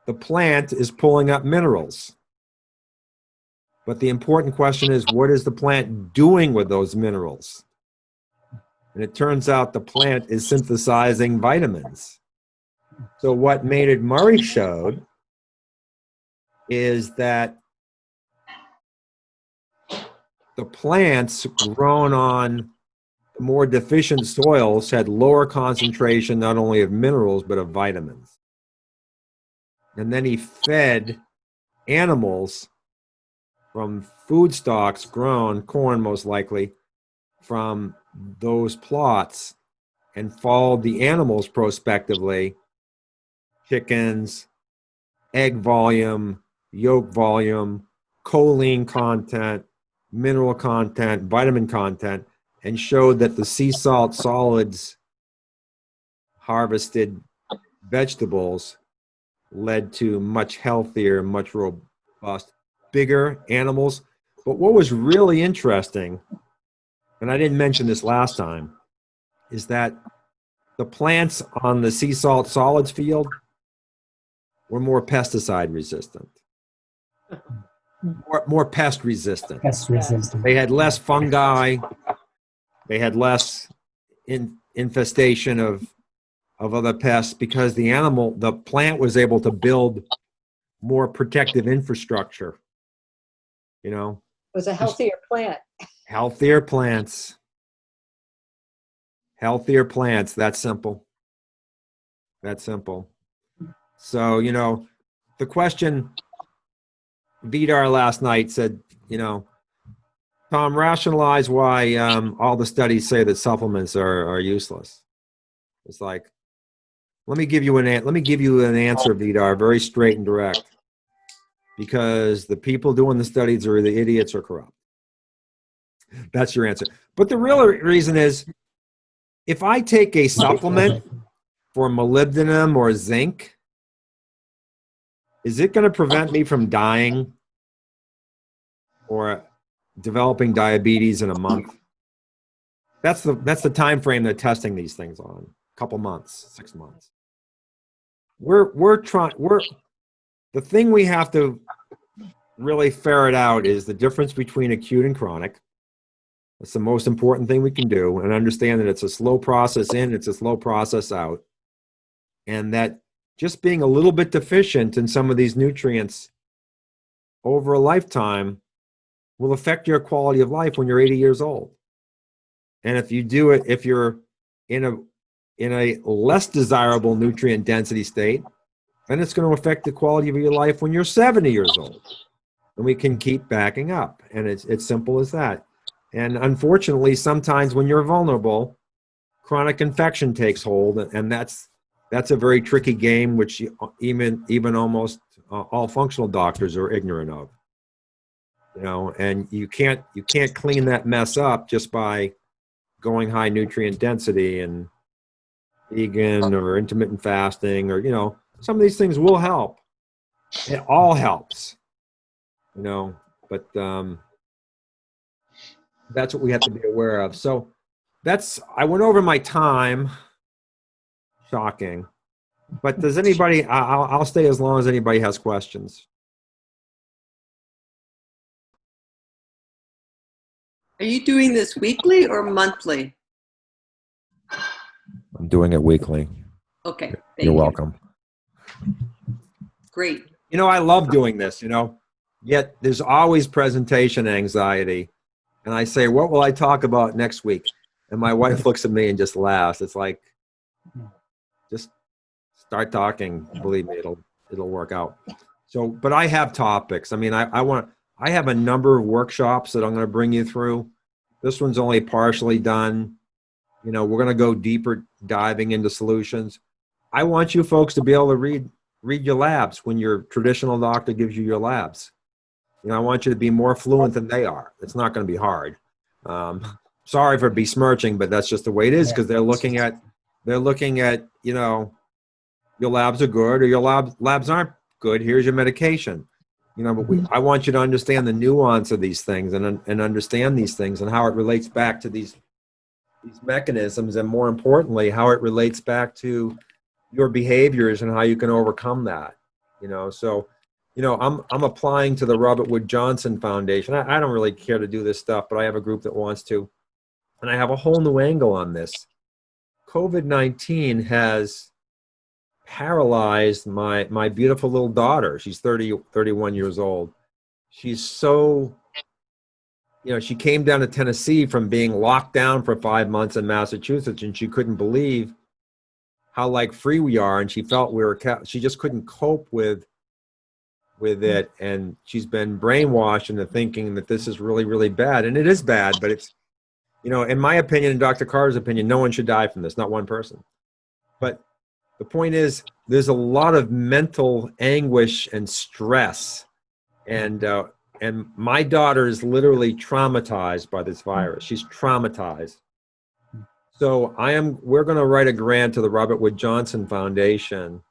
the plant is pulling up minerals. But the important question is, what is the plant doing with those minerals? And it turns out the plant is synthesizing vitamins. So what Maynard Murray showed is that the plants grown on more deficient soils had lower concentration not only of minerals but of vitamins. And then he fed animals from food stocks grown, corn most likely, from those plots, and followed the animals prospectively, chickens, egg volume, yolk volume, choline content, mineral content, vitamin content, and showed that the sea salt solids harvested vegetables led to much healthier, much robust, bigger animals. But what was really interesting, and I didn't mention this last time, is that the plants on the sea salt solids field were more pesticide resistant, more pest resistant. Pest resistant. They had less fungi. They had less infestation of other pests because the plant was able to build more protective infrastructure. You know, It was a healthier plant. healthier plants. Healthier plants, that simple. That simple. So, you know, the question Vidar last night said, Tom, rationalize why all the studies say that supplements are useless. It's like, let me give you an answer, Vidar, very straight and direct. Because the people doing the studies are the idiots or corrupt. That's your answer. But the real reason is, if I take a supplement for molybdenum or zinc, is it going to prevent me from dying or developing diabetes in a month? That's the time frame they're testing these things on. A couple months, 6 months. The thing we have to really ferret out is the difference between acute and chronic. That's the most important thing we can do, and understand that it's a slow process in, it's a slow process out, and that just being a little bit deficient in some of these nutrients over a lifetime will affect your quality of life when you're 80 years old. And if you're in a less desirable nutrient density state, then it's going to affect the quality of your life when you're 70 years old. And we can keep backing up. And it's simple as that. And unfortunately, sometimes when you're vulnerable, chronic infection takes hold. And that's a very tricky game, which even almost all functional doctors are ignorant of. And you can't clean that mess up just by going high nutrient density and vegan or intermittent fasting, or some of these things will help. It all helps, but that's what we have to be aware of. So I went over my time. Shocking. But does anybody, I'll stay as long as anybody has questions. Are you doing this weekly or monthly? I'm doing it weekly. Okay. You're welcome. Great. I love doing this, yet there's always presentation anxiety. And I say, what will I talk about next week? And my wife looks at me and just laughs. It's like, just start talking. Believe me, it'll work out. So, but I have topics. I mean, I have a number of workshops that I'm going to bring you through. This one's only partially done. We're going to go deeper diving into solutions. I want you folks to be able to read your labs when your traditional doctor gives you your labs. I want you to be more fluent than they are. It's not going to be hard. Sorry for besmirching, but that's just the way it is, because they're looking at, your labs are good or your labs aren't good. Here's your medication. But I want you to understand the nuance of these things and understand these things and how it relates back to these mechanisms, and more importantly, how it relates back to your behaviors and how you can overcome that. So I'm applying to the Robert Wood Johnson Foundation. I don't really care to do this stuff, but I have a group that wants to, and I have a whole new angle on this. COVID-19 has paralyzed my beautiful little daughter. She's 31 years old. She's so, she came down to Tennessee from being locked down for 5 months in Massachusetts, and she couldn't believe how free we are. And she felt she just couldn't cope with it. And she's been brainwashed into thinking that this is really, really bad. And it is bad, but it's, in my opinion and Dr. Carter's opinion, no one should die from this, not one person. But the point is, there's a lot of mental anguish and stress. And my daughter is literally traumatized by this virus. She's traumatized. So we're going to write a grant to the Robert Wood Johnson Foundation,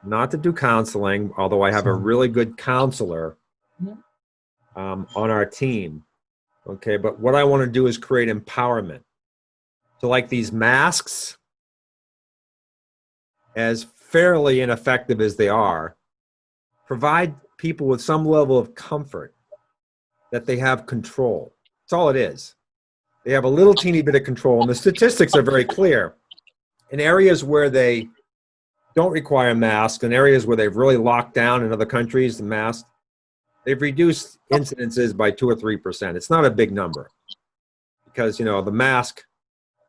not to do counseling, although I have a really good counselor on our team. Okay, but what I want to do is create empowerment. So like these masks, as fairly ineffective as they are, provide people with some level of comfort that they have control. That's all it is. They have a little teeny bit of control, and the statistics are very clear. In areas where they don't require masks, in areas where they've really locked down in other countries, the masks, they've reduced incidences by 2 or 3%. It's not a big number, because, the mask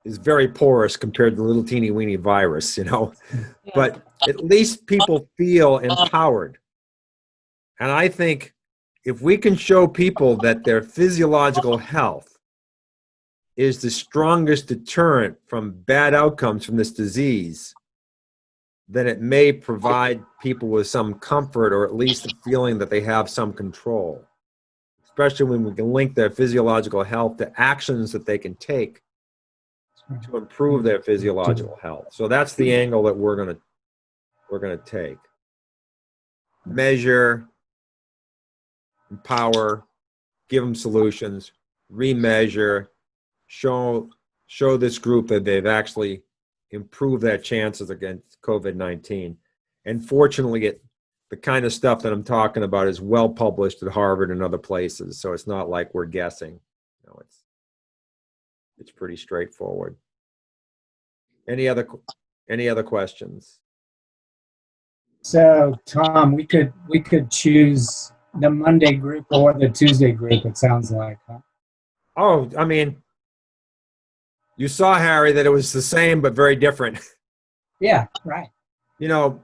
is very porous compared to the little teeny weeny virus, But at least people feel empowered. And I think if we can show people that their physiological health is the strongest deterrent from bad outcomes from this disease, then it may provide people with some comfort, or at least a feeling that they have some control, especially when we can link their physiological health to actions that they can take to improve their physiological health. So that's the angle that we're going to take. Measure, empower, give them solutions, remeasure, show this group that they've actually improved their chances against COVID-19. And fortunately, the kind of stuff that I'm talking about is well published at Harvard and other places. So it's not like we're guessing. No, it's pretty straightforward. Any other questions? So, Tom, we could choose the Monday group or the Tuesday group, it sounds like. Huh? Oh, I mean, you saw, Harry, that it was the same but very different. Yeah, right. You know,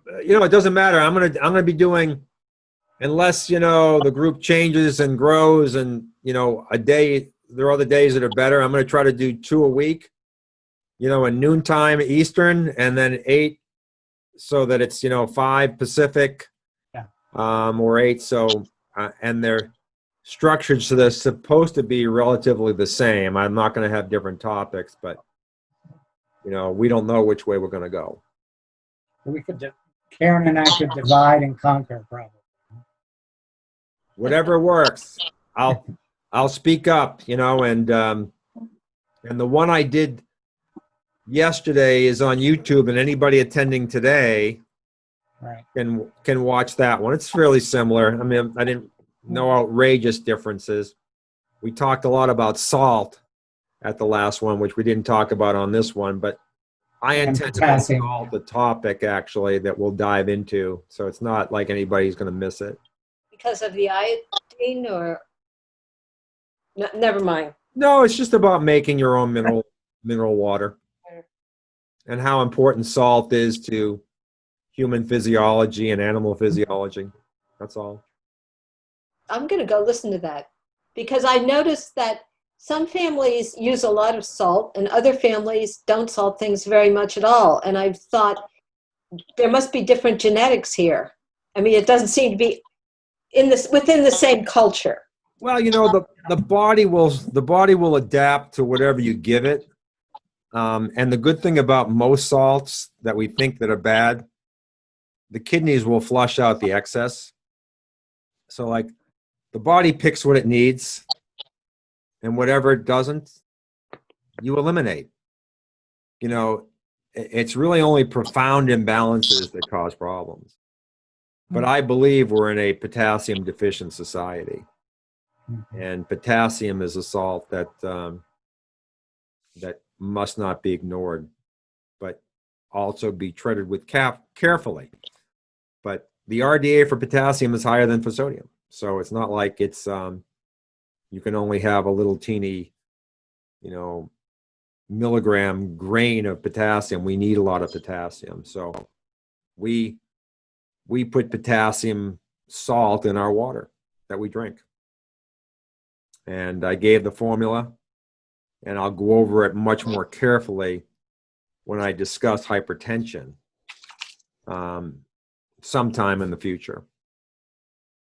it doesn't matter. I'm gonna be doing, unless the group changes and grows, and a day. There are other days that are better. I'm gonna try to do 2 a week. At noontime Eastern, and then 8, so that it's 5 Pacific, Yeah. Or 8. So and they're structured so they're supposed to be relatively the same. I'm not going to have different topics, but we don't know which way we're going to go. We could, Karen and I could divide and conquer, probably. Whatever works. I'll speak up, and the one I did yesterday is on YouTube, and anybody attending today Right. can watch that one. It's fairly similar. I mean, I didn't no outrageous differences. We talked a lot about salt at the last one, which we didn't talk about on this one, but I intend to make salt the topic actually that we'll dive into, so it's not like anybody's going to miss it. Because of the iodine, or no, never mind. No, it's just about making your own mineral water, and how important salt is to human physiology and animal physiology. That's all. I'm going to go listen to that, because I noticed that some families use a lot of salt and other families don't salt things very much at all. And I've thought there must be different genetics here. I mean, it doesn't seem to be within the same culture. Well, the body will adapt to whatever you give it. And the good thing about most salts that we think that are bad, the kidneys will flush out the excess. So like the body picks what it needs, and whatever it doesn't, you eliminate. It's really only profound imbalances that cause problems. But I believe we're in a potassium deficient society. And potassium is a salt that must not be ignored, but also be treated with carefully. But the RDA for potassium is higher than for sodium. So it's not like it's you can only have a little teeny, milligram grain of potassium. We need a lot of potassium. So we put potassium salt in our water that we drink. And I gave the formula, and I'll go over it much more carefully when I discuss hypertension sometime in the future.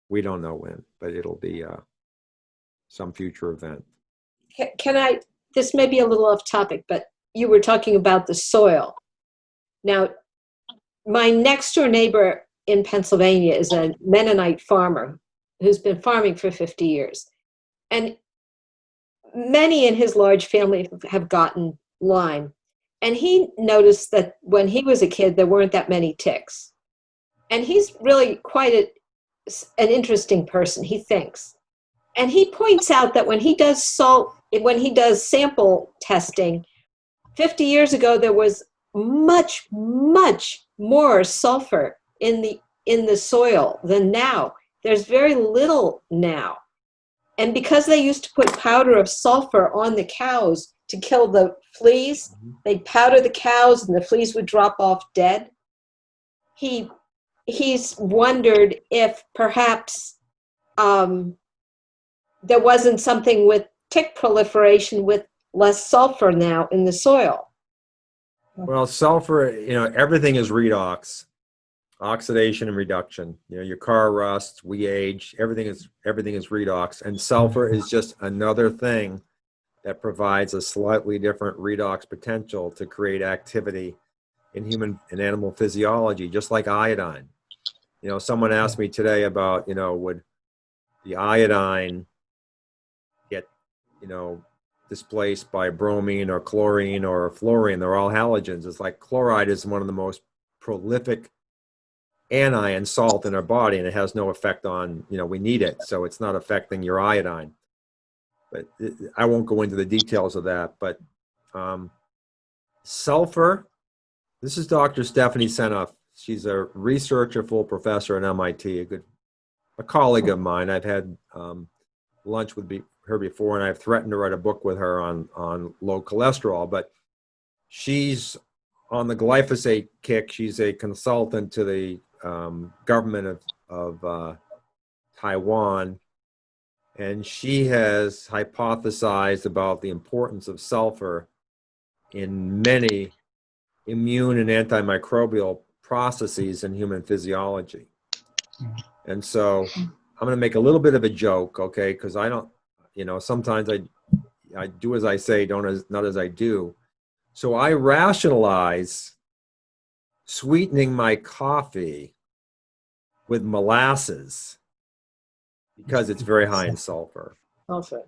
We don't know when, but it'll be some future event. This may be a little off topic, but you were talking about the soil. Now, my next door neighbor in Pennsylvania is a Mennonite farmer who's been farming for 50 years. And many in his large family have gotten Lyme. And he noticed that when he was a kid, there weren't that many ticks. And he's really quite an interesting person, he thinks. And he points out that when he does sample testing, 50 years ago, there was much, much more sulfur in the soil than now. There's very little now. And because they used to put powder of sulfur on the cows to kill the fleas, they'd powder the cows and the fleas would drop off dead. He he's wondered if perhaps there wasn't something with tick proliferation with less sulfur now in the soil. Well, sulfur, everything is redox, oxidation and reduction. Your car rusts, we age, everything is redox, and sulfur is just another thing that provides a slightly different redox potential to create activity in human and animal physiology, just like iodine. Someone asked me today about, would the iodine get, displaced by bromine or chlorine or fluorine? They're all halogens. It's like chloride is one of the most prolific anion salt in our body, and it has no effect on, we need it, so it's not affecting your iodine. But I won't go into the details of that. But sulfur, this is Dr. Stephanie Seneff. She's a researcher, full professor at MIT, a colleague of mine. I've had lunch with her before, and I've threatened to write a book with her on low cholesterol. But she's on the glyphosate kick. She's a consultant to the government of Taiwan, and she has hypothesized about the importance of sulfur in many immune and antimicrobial processes in human physiology. And so I'm going to make a little bit of a joke, okay, because I don't, sometimes I do as I say, not as I do. So I rationalize sweetening my coffee with molasses because it's very high in sulfur. Sulfur.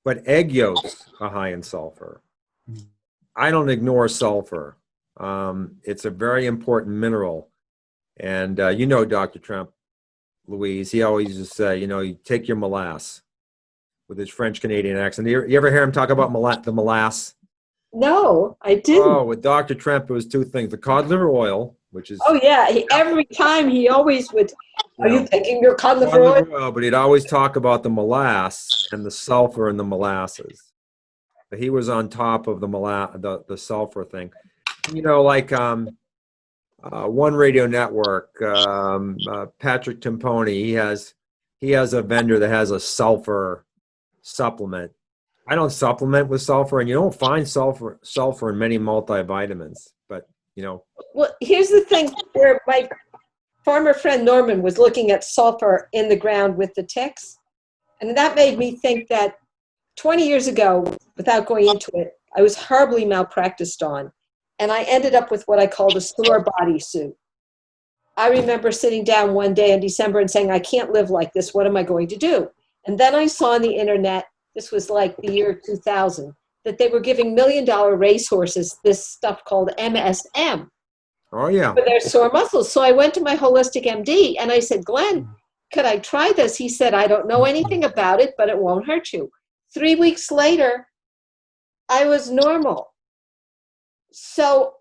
But egg yolks are high in sulfur. I don't ignore sulfur. It's a very important mineral. And Dr. Trump, Louise, he always used to say, you take your molasses with his French-Canadian accent. You ever hear him talk about the molasses? No, I didn't. Oh, with Dr. Trump, it was two things. The cod liver oil, which is... Oh, yeah. Every time he always would, are you taking your cod liver oil? But he'd always talk about the molasses and the sulfur in the molasses. But he was on top of the sulfur thing. Like One Radio Network, Patrick Timpone, he has a vendor that has a sulfur supplement. I don't supplement with sulfur, and you don't find sulfur in many multivitamins, but Well, here's the thing where my farmer friend Norman was looking at sulfur in the ground with the ticks, and that made me think that 20 years ago, without going into it, I was horribly malpracticed on, and I ended up with what I called a sore body suit. I remember sitting down one day in December and saying, I can't live like this. What am I going to do? And then I saw on the internet, this was like the year 2000, that they were giving $1 million racehorses this stuff called MSM. Oh, yeah. For their sore muscles. So I went to my holistic MD and I said, Glenn, could I try this? He said, I don't know anything about it, but it won't hurt you. 3 weeks later, I was normal. So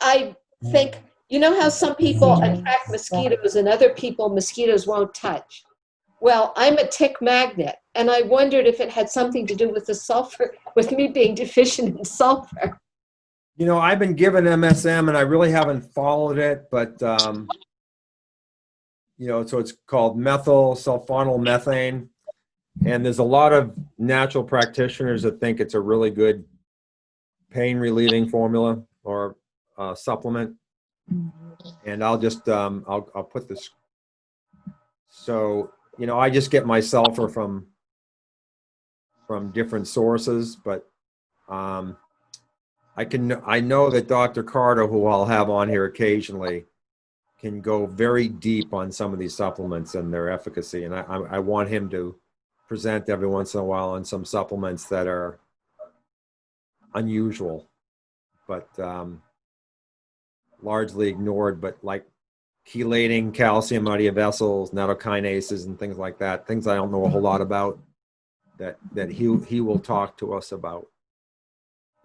I think, how some people attract mosquitoes and other people mosquitoes won't touch? Well, I'm a tick magnet, and I wondered if it had something to do with the sulfur, with me being deficient in sulfur. I've been given MSM, and I really haven't followed it, but, so it's called methyl sulfonyl methane, and there's a lot of natural practitioners that think it's a really good pain-relieving formula or supplement, and I'll just, I'll put this, so, I just get my sulfur from different sources, but I know that Dr. Carter, who I'll have on here occasionally, can go very deep on some of these supplements and their efficacy, and I want him to present every once in a while on some supplements that are unusual, but largely ignored, but like chelating calcium out of your vessels, natokinases, and things like that, things I don't know a whole lot about, that he will talk to us about.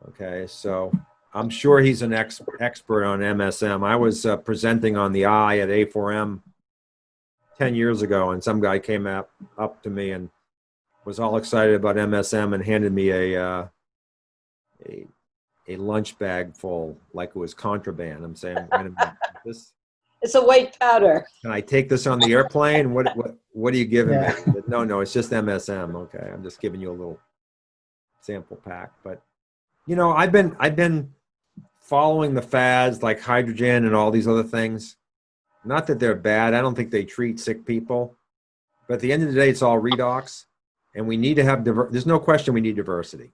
Okay, so I'm sure he's an expert on MSM. I was presenting on the eye at A4M 10 years ago, and some guy came up to me and was all excited about MSM and handed me a lunch bag full like it was contraband. I'm saying, wait a minute, It's a white powder. Can I take this on the airplane? What are you giving Yeah. me? No, it's just MSM. Okay, I'm just giving you a little sample pack. But I've been following the fads like hydrogen and all these other things. Not that they're bad. I don't think they treat sick people. But at the end of the day, it's all redox, and we need to have there's no question we need diversity,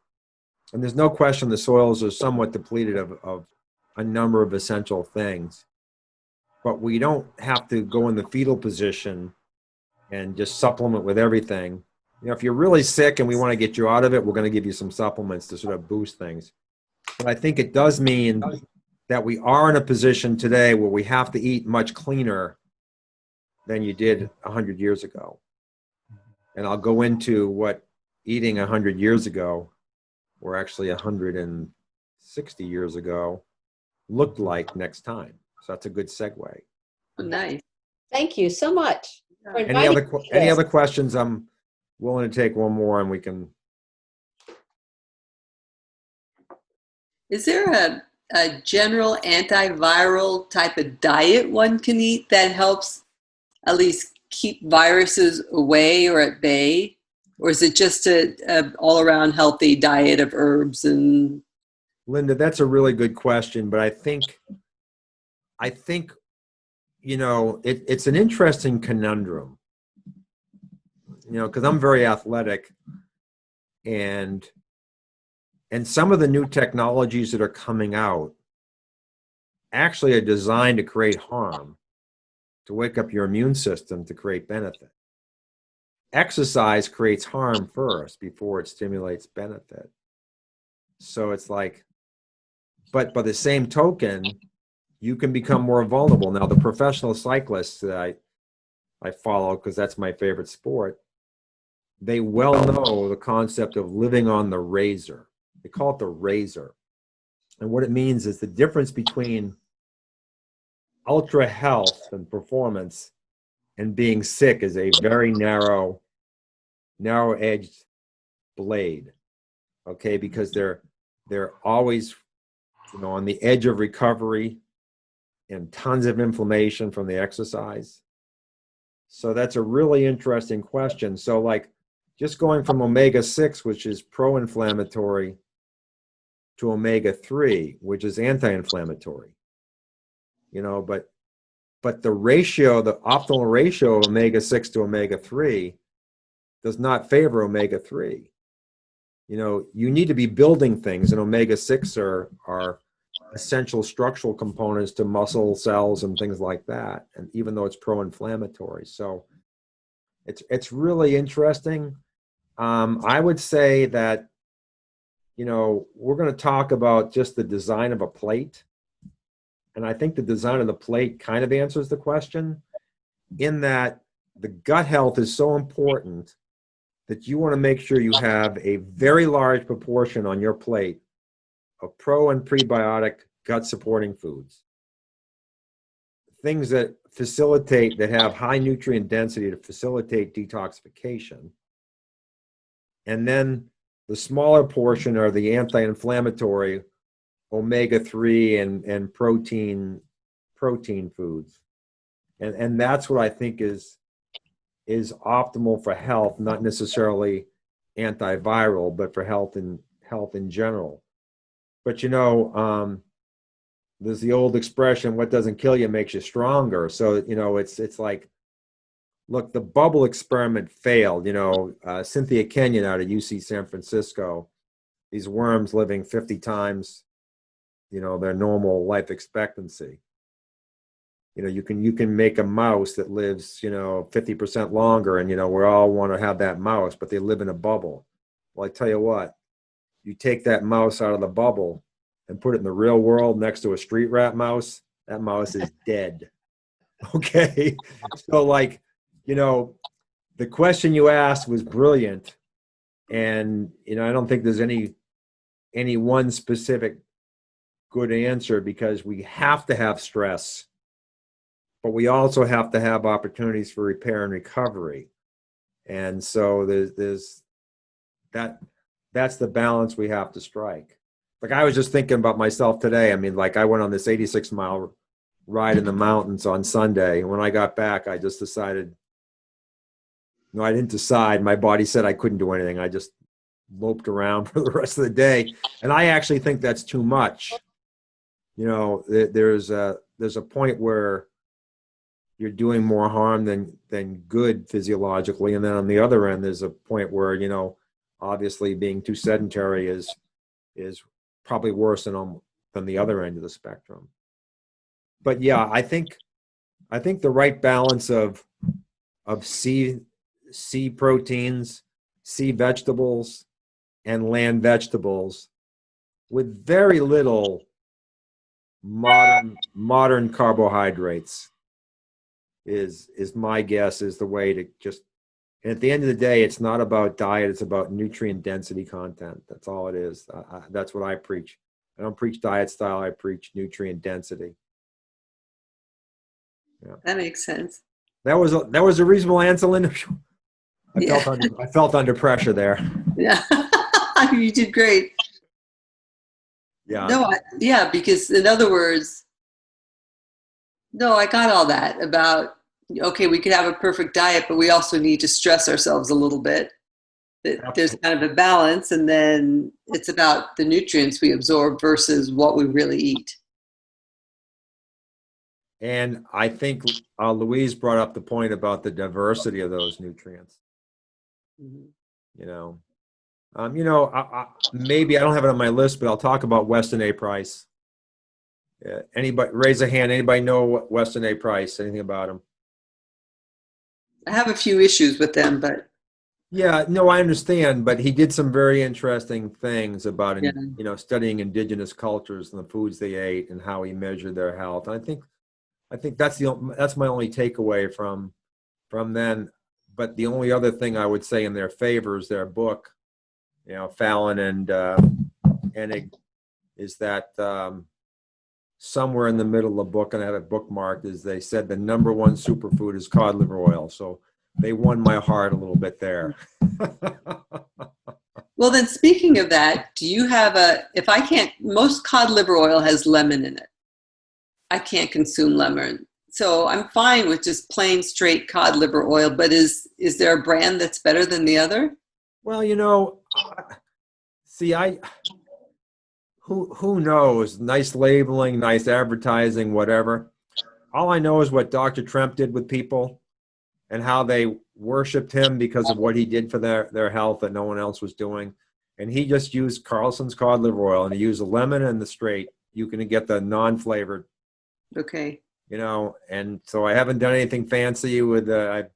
and there's no question the soils are somewhat depleted of a number of essential things. But we don't have to go in the fetal position and just supplement with everything. If you're really sick and we want to get you out of it, we're going to give you some supplements to sort of boost things. But I think it does mean that we are in a position today where we have to eat much cleaner than you did 100 years ago. And I'll go into what eating 100 years ago, or actually 160 years ago, looked like next time. So that's a good segue. Oh, nice. Thank you so much for Any inviting other me to any this. other questions? I'm willing to take one more, and we can. Is there a general antiviral type of diet one can eat that helps at least keep viruses away or at bay? Or is it just a all-around healthy diet of herbs and... Linda, that's a really good question, but I think it's an interesting conundrum. Because I'm very athletic, and some of the new technologies that are coming out actually are designed to create harm, to wake up your immune system to create benefit. Exercise creates harm first before it stimulates benefit. So it's like, but by the same token, you can become more vulnerable. Now, the professional cyclists that I follow, because that's my favorite sport, they well know the concept of living on the razor. They call it the razor. And what it means is the difference between ultra health and performance and being sick is a very narrow-edged blade. Okay, because they're always on the edge of recovery and tons of inflammation from the exercise. So that's a really interesting question. So like just going from omega-6, which is pro-inflammatory, to omega-3, which is anti-inflammatory. But the ratio, the optimal ratio of omega-6 to omega-3 does not favor omega-3. You need to be building things, and omega-6 are essential structural components to muscle cells and things like that, and even though it's pro-inflammatory. So it's really interesting. I would say that we're going to talk about just the design of a plate, and I think the design of the plate kind of answers the question, in that the gut health is so important that you want to make sure you have a very large proportion on your plate of pro and prebiotic gut supporting foods. Things that have high nutrient density to facilitate detoxification. And then the smaller portion are the anti-inflammatory omega-3 and protein foods. And that's what I think is optimal for health, not necessarily antiviral, but for health in general. But there's the old expression, what doesn't kill you makes you stronger. So it's like, look, the bubble experiment failed. Cynthia Kenyon out of UC San Francisco, these worms living 50 times their normal life expectancy. You can make a mouse that lives 50% longer, and we all want to have that mouse, but they live in a bubble. Well, I tell you what, you take that mouse out of the bubble and put it in the real world next to a street rat mouse, that mouse is dead. Okay, so the question you asked was brilliant, and I don't think there's any one specific good answer, because we have to have stress, but we also have to have opportunities for repair and recovery. And so that's the balance we have to strike. Like, I was just thinking about myself today. I mean, I went on this 86-mile ride in the mountains on Sunday. And when I got back, I just decided, no, I didn't decide. My body said I couldn't do anything. I just moped around for the rest of the day. And I actually think that's too much. You know, there's a point where you're doing more harm than good physiologically. And then on the other end, there's a point where, you know, obviously being too sedentary is probably worse than the other end of the spectrum. But yeah, I think the right balance of sea proteins, sea vegetables, and land vegetables with very little modern carbohydrates is my guess is the way to just. And at the end of the day, it's not about diet; it's about nutrient density content. That's all it is. That's what I preach. I don't preach diet style. I preach nutrient density. Yeah. That makes sense. That was a reasonable answer, Linda. I felt under pressure there. Yeah. You did great. Yeah. No, because in other words, no, I got all that about, okay, we could have a perfect diet, but we also need to stress ourselves a little bit. That there's kind of a balance, and then it's about the nutrients we absorb versus what we really eat. And I think Louise brought up the point about the diversity of those nutrients. Mm-hmm. You know, maybe I don't have it on my list, but I'll talk about Weston A. Price. Anybody raise a hand? Anybody know Weston A. Price? Anything about him? I have a few issues with them, but yeah, no, I understand. But he did some very interesting things about you know, studying indigenous cultures and the foods they ate and how he measured their health. And I think that's my only takeaway from then. But the only other thing I would say in their favor is their book, you know, Fallon and Enig, is that somewhere in the middle of the book, and I had it bookmarked, is they said the number one superfood is cod liver oil. So they won my heart a little bit there. Well, then speaking of that, do you have most cod liver oil has lemon in it. I can't consume lemon. So I'm fine with just plain straight cod liver oil, but is there a brand that's better than the other? Well, you know, see, who knows? Nice labeling, nice advertising, whatever. All I know is what Dr. Tremp did with people and how they worshiped him because of what he did for their health that no one else was doing. And he just used Carlson's cod liver oil, and he used the lemon and the straight. You can get the non-flavored. Okay. You know, and so I haven't done anything fancy with I've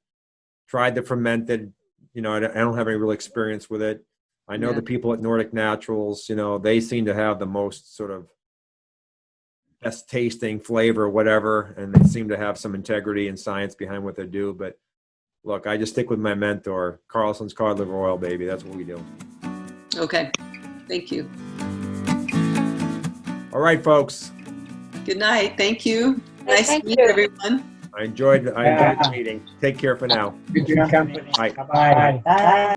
tried the fermented, you know, I don't have any real experience with it. I know the people at Nordic Naturals, you know, they seem to have the most sort of best tasting flavor, whatever, and they seem to have some integrity and science behind what they do. But look, I just stick with my mentor, Carlson's cod liver oil, baby. That's what we do. Okay. Thank you. All right, folks. Good night. Thank you. Nice Thank to meet you. everyone. I enjoyed the meeting. Take care for now. Good company. Bye. Bye. Bye.